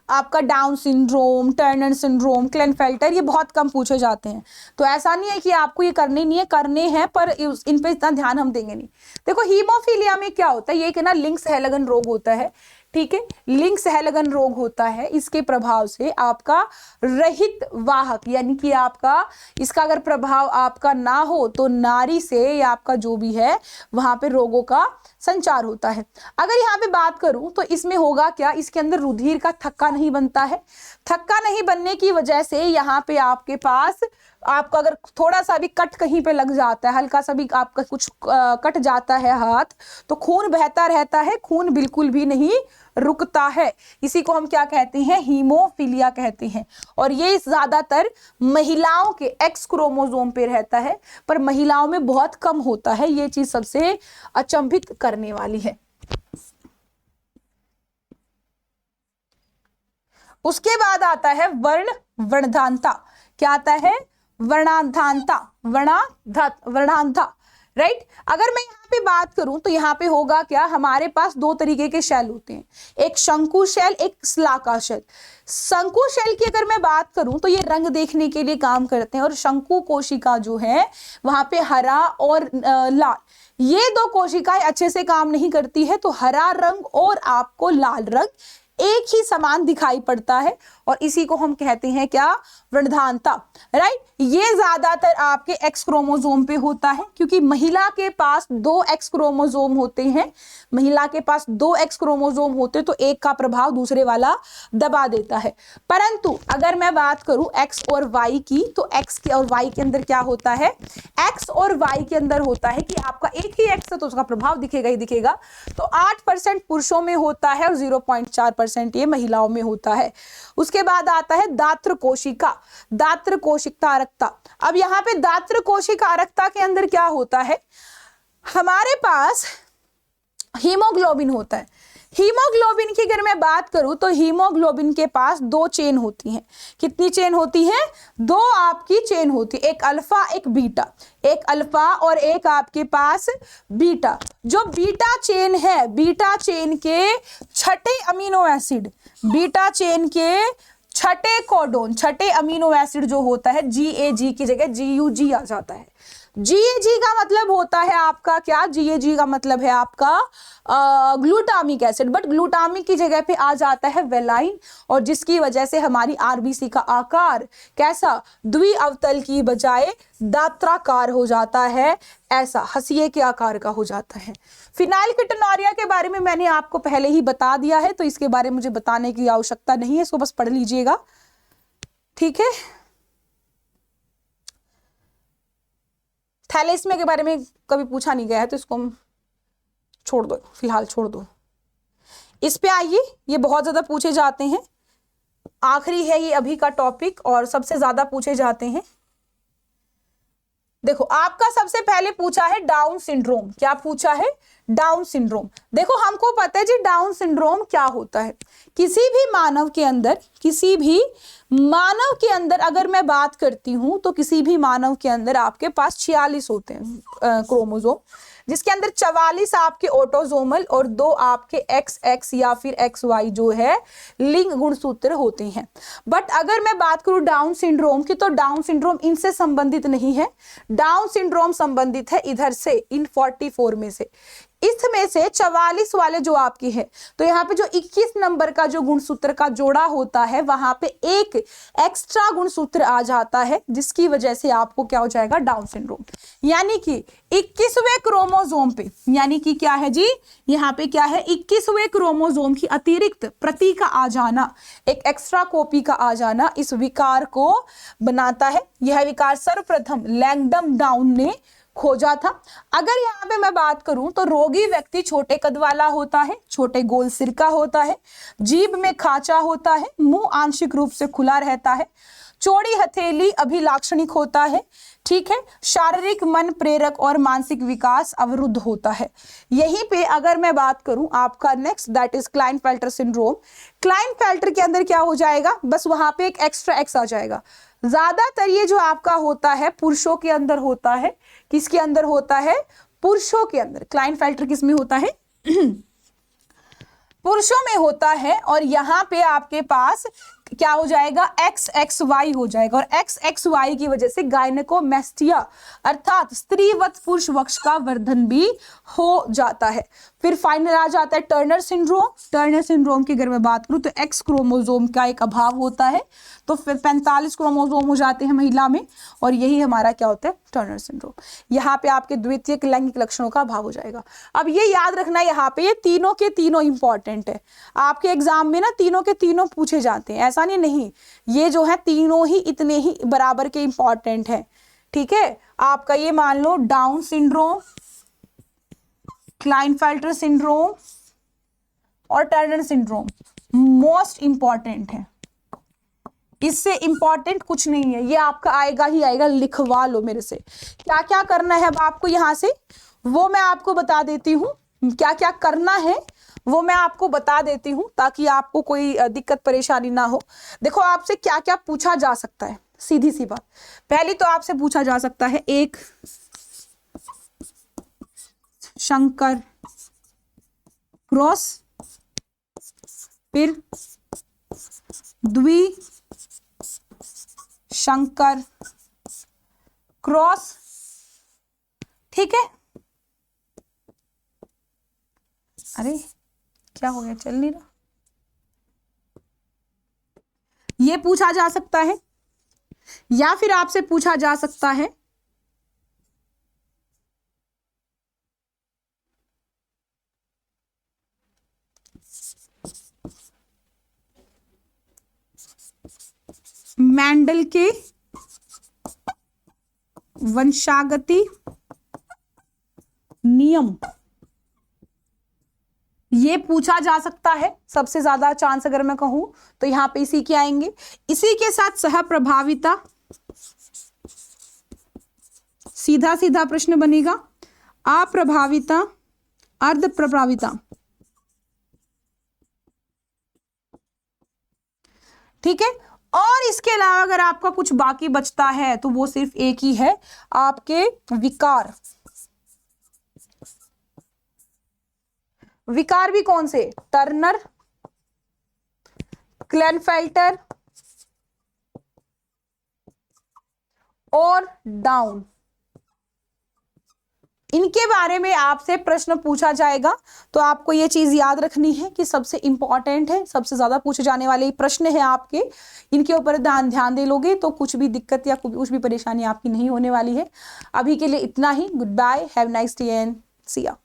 आपका डाउन सिंड्रोम, टर्नर सिंड्रोम, क्लेनफेल्टर, ये बहुत कम पूछे जाते हैं। तो ऐसा नहीं है कि आपको ये करने नहीं है, करने हैं, पर इन पे इतना ध्यान हम देंगे नहीं। देखो हीमोफीलिया में क्या होता है, ये एक ना लिंग सहलगन रोग होता है। ठीक है, लिंग सहलगन रोग होता है, इसके प्रभाव से आपका रहित वाहक, यानी कि आपका इसका अगर प्रभाव आपका ना हो तो नारी से या आपका जो भी है वहां पे रोगों का संचार होता है। अगर यहाँ पे बात करूं तो इसमें होगा क्या, इसके अंदर रुधिर का थक्का नहीं बनता है। थक्का नहीं बनने की वजह से यहाँ पे आपके पास आपका अगर थोड़ा सा भी कट कहीं पे लग जाता है, हल्का सा भी आपका कुछ कट जाता है हाथ, तो खून बहता रहता है, खून बिल्कुल भी नहीं रुकता है। इसी को हम क्या कहते हैं? हीमोफीलिया कहते हैं। और ये ज्यादातर महिलाओं के एक्स क्रोमोसोम पे रहता है, पर महिलाओं में बहुत कम होता है। ये चीज सबसे अचंभित करने वाली है। उसके बाद आता है वर्णांधता। क्या आता है? वर्णांधता, वर्णांधता, राइट। अगर मैं यहाँ पे बात करूं तो यहाँ पे होगा क्या, हमारे पास दो तरीके के शैल होते हैं, एक शंकु शैल, एक शलाका शैल। शंकु शैल की अगर मैं बात करूं तो ये रंग देखने के लिए काम करते हैं, और शंकु कोशिका जो है वहां पे हरा और लाल, ये दो कोशिकाएं अच्छे से काम नहीं करती है, तो हरा रंग और आपको लाल रंग एक ही समान दिखाई पड़ता है, और इसी को हम कहते हैं क्या? वर्णांधता, राइट। ये ज्यादातर आपके एक्स क्रोमोसोम पे होता है, क्योंकि महिला के पास दो एक्स क्रोमोसोम होते हैं। महिला के पास दो एक्स क्रोमोसोम होते तो एक का प्रभाव दूसरे वाला दबा देता है। परंतु अगर मैं बात करूं एक्स और वाई की, तो एक्स के और वाई के अंदर क्या होता है? एक्स और वाई के अंदर होता है कि आपका एक ही एक्स है तो उसका प्रभाव दिखेगा ही दिखेगा। तो 8% पुरुषों में होता है और 0.4% ये महिलाओं में होता है। उसके बाद आता है दात्र कोशिका, दात्र कोशिका आरकता। अब यहाँ पे दात्र कोशिका आरकता के अंदर क्या होता है? हमारे पास हीमोग्लोबिन होता है। हीमोग्लोबिन की अगर मैं बात करूं तो हीमोग्लोबिन के पास दो चेन होती हैं। कितनी चेन होती है? दो आपकी चेन होती है, एक अल्फा एक बीटा, एक अल्फा और एक आपके पास बीटा। जो बीटा चेन है, बीटा चेन के छठे अमीनो एसिड, बीटा चेन के छठे कोडोन, छठे अमीनो एसिड जो होता है, GAG की जगह GUG आ जाता है। GAG का मतलब होता है आपका क्या, GAG का मतलब है आपका ग्लूटामिक एसिड, बट ग्लूटामिक की जगह पे आ जाता है वेलाइन, और जिसकी वजह से हमारी RBC का आकार कैसा, द्विअवतल की बजाय दात्राकार हो जाता है, ऐसा हंसिए के आकार का हो जाता है। फिनाइलकेटोनुरिया के बारे में मैंने आपको पहले ही बता दिया है, तो इसके बारे में मुझे बताने की आवश्यकता नहीं है, इसको बस पढ़ लीजिएगा, ठीक है। थैलेसीमिया के बारे में कभी पूछा नहीं गया है, तो इसको हम छोड़ दो, फिलहाल छोड़ दो। इस पे आइए, ये बहुत ज्यादा पूछे जाते हैं, आखिरी है ये अभी का टॉपिक और सबसे ज्यादा पूछे जाते हैं। देखो आपका सबसे पहले पूछा है डाउन सिंड्रोम, क्या पूछा है, डाउन सिंड्रोम। देखो हमको पता है जी डाउन सिंड्रोम क्या होता है। किसी भी मानव के अंदर, किसी भी मानव के अंदर अगर मैं बात करती हूं, तो किसी भी मानव के अंदर आपके पास 46 होते हैं क्रोमोसोम, जिसके अंदर 44 आपके ऑटोसोमल और 2 आपके XX या फिर XY जो है लिंग गुणसूत्र होते हैं। बट अगर मैं बात करूं डाउन सिंड्रोम की, तो डाउन सिंड्रोम इनसे संबंधित नहीं है। डाउन सिंड्रोम संबंधित है इधर से, इन 44 में से, इसमें से 44 वाले जो आपकी है, तो यहाँ पे जो 21 नंबर का जो गुणसूत्र का जोड़ा होता है, वहां पे एक एक्स्ट्रा गुणसूत्र आ जाता है, जिसकी वजह से आपको क्या हो जाएगा, डाउन सिंड्रोम। यानी कि 21वें क्रोमोसोम पे, यानी कि क्या है जी, यहाँ पे क्या है, 21वें क्रोमोसोम की अतिरिक्त प्रति का आ जाना, एक एक्स्ट्रा कॉपी का आ जाना इस विकार को बनाता है। यह विकार सर्वप्रथम लैंगडम डाउन ने खोजा था। अगर यहाँ पे मैं बात करूं, तो रोगी व्यक्ति छोटे कद वाला होता है, छोटे गोल सिर का होता है, जीभ में खांचा होता है, मुंह आंशिक रूप से खुला रहता है, चौड़ी हथेली अभिलाक्षणिक होता है, ठीक है, शारीरिक, मन प्रेरक और मानसिक विकास अवरुद्ध होता है। यहीं पे अगर मैं बात करूं आपका next, that is Klinefelter syndrome. Klinefelter के अंदर क्या हो जाएगा, बस वहां पे एक एक्स्ट्रा एक्स आ जाएगा। ज्यादातर ये जो आपका होता है पुरुषों के अंदर होता है, किसके अंदर होता है, पुरुषों के अंदर। क्लाइनफेल्टर किस में होता है, पुरुषों में होता है, और यहां पे आपके पास क्या हो जाएगा, XXY हो जाएगा, और XXY की वजह से गायनेकोमेस्टिया अर्थात स्त्रीवत पुरुष वक्ष का वर्धन भी हो जाता है। फिर फाइनल आ जाता है टर्नर सिंड्रोम। टर्नर सिंड्रोम की अगर मैं बात करूं, तो X क्रोमोसोम का एक अभाव होता है, तो फिर 45 क्रोमोसोम हो जाते हैं महिला में, और यही हमारा क्या होता है, टर्नर सिंड्रोम। यहाँ पे आपके द्वितीयक लैंगिक लक्षणों का अभाव हो जाएगा। अब ये याद रखना, यहाँ पे ये तीनों के तीनों इंपॉर्टेंट है, आपके एग्जाम में ना तीनों के तीनों पूछे जाते हैं, ऐसा नहीं, ये जो है तीनों ही इतने ही बराबर के इंपॉर्टेंट है, ठीक है। आपका ये मान लो डाउन सिंड्रोम, क्लाइनफेल्टर सिंड्रोम और टर्नर सिंड्रोम मोस्ट इंपॉर्टेंट है, इससे इंपॉर्टेंट कुछ नहीं है, ये आपका आएगा ही आएगा, लिखवा लो मेरे से। क्या क्या करना है अब आपको यहां से, वो मैं आपको बता देती हूं, क्या क्या करना है वो मैं आपको बता देती हूं, ताकि आपको कोई दिक्कत परेशानी ना हो। देखो आपसे क्या क्या पूछा जा सकता है, सीधी सी बात। पहली तो आपसे पूछा जा सकता है, एक शंकर क्रॉस, फिर द्वि शंकर क्रॉस, ठीक है। अरे क्या हो गया, चल नहीं रहा। ये पूछा जा सकता है, या फिर आपसे पूछा जा सकता है मेंडल के वंशागति नियम, ये पूछा जा सकता है। सबसे ज्यादा चांस अगर मैं कहूं, तो यहां पे इसी के आएंगे। इसी के साथ सह प्रभाविता, सीधा सीधा प्रश्न बनेगा, अप्रभाविता, अर्ध प्रभाविता, ठीक है। और इसके अलावा अगर आपका कुछ बाकी बचता है, तो वो सिर्फ एक ही है, आपके विकार। विकार भी कौन से, टर्नर, क्लेनफेल्टर और डाउन, इनके बारे में आपसे प्रश्न पूछा जाएगा, तो आपको ये चीज याद रखनी है कि सबसे इंपॉर्टेंट है, सबसे ज्यादा पूछे जाने वाले प्रश्न है आपके, इनके ऊपर ध्यान दे लोगे तो कुछ भी दिक्कत या कुछ भी परेशानी आपकी नहीं होने वाली है। अभी के लिए इतना ही। Good bye, have nice day and see या।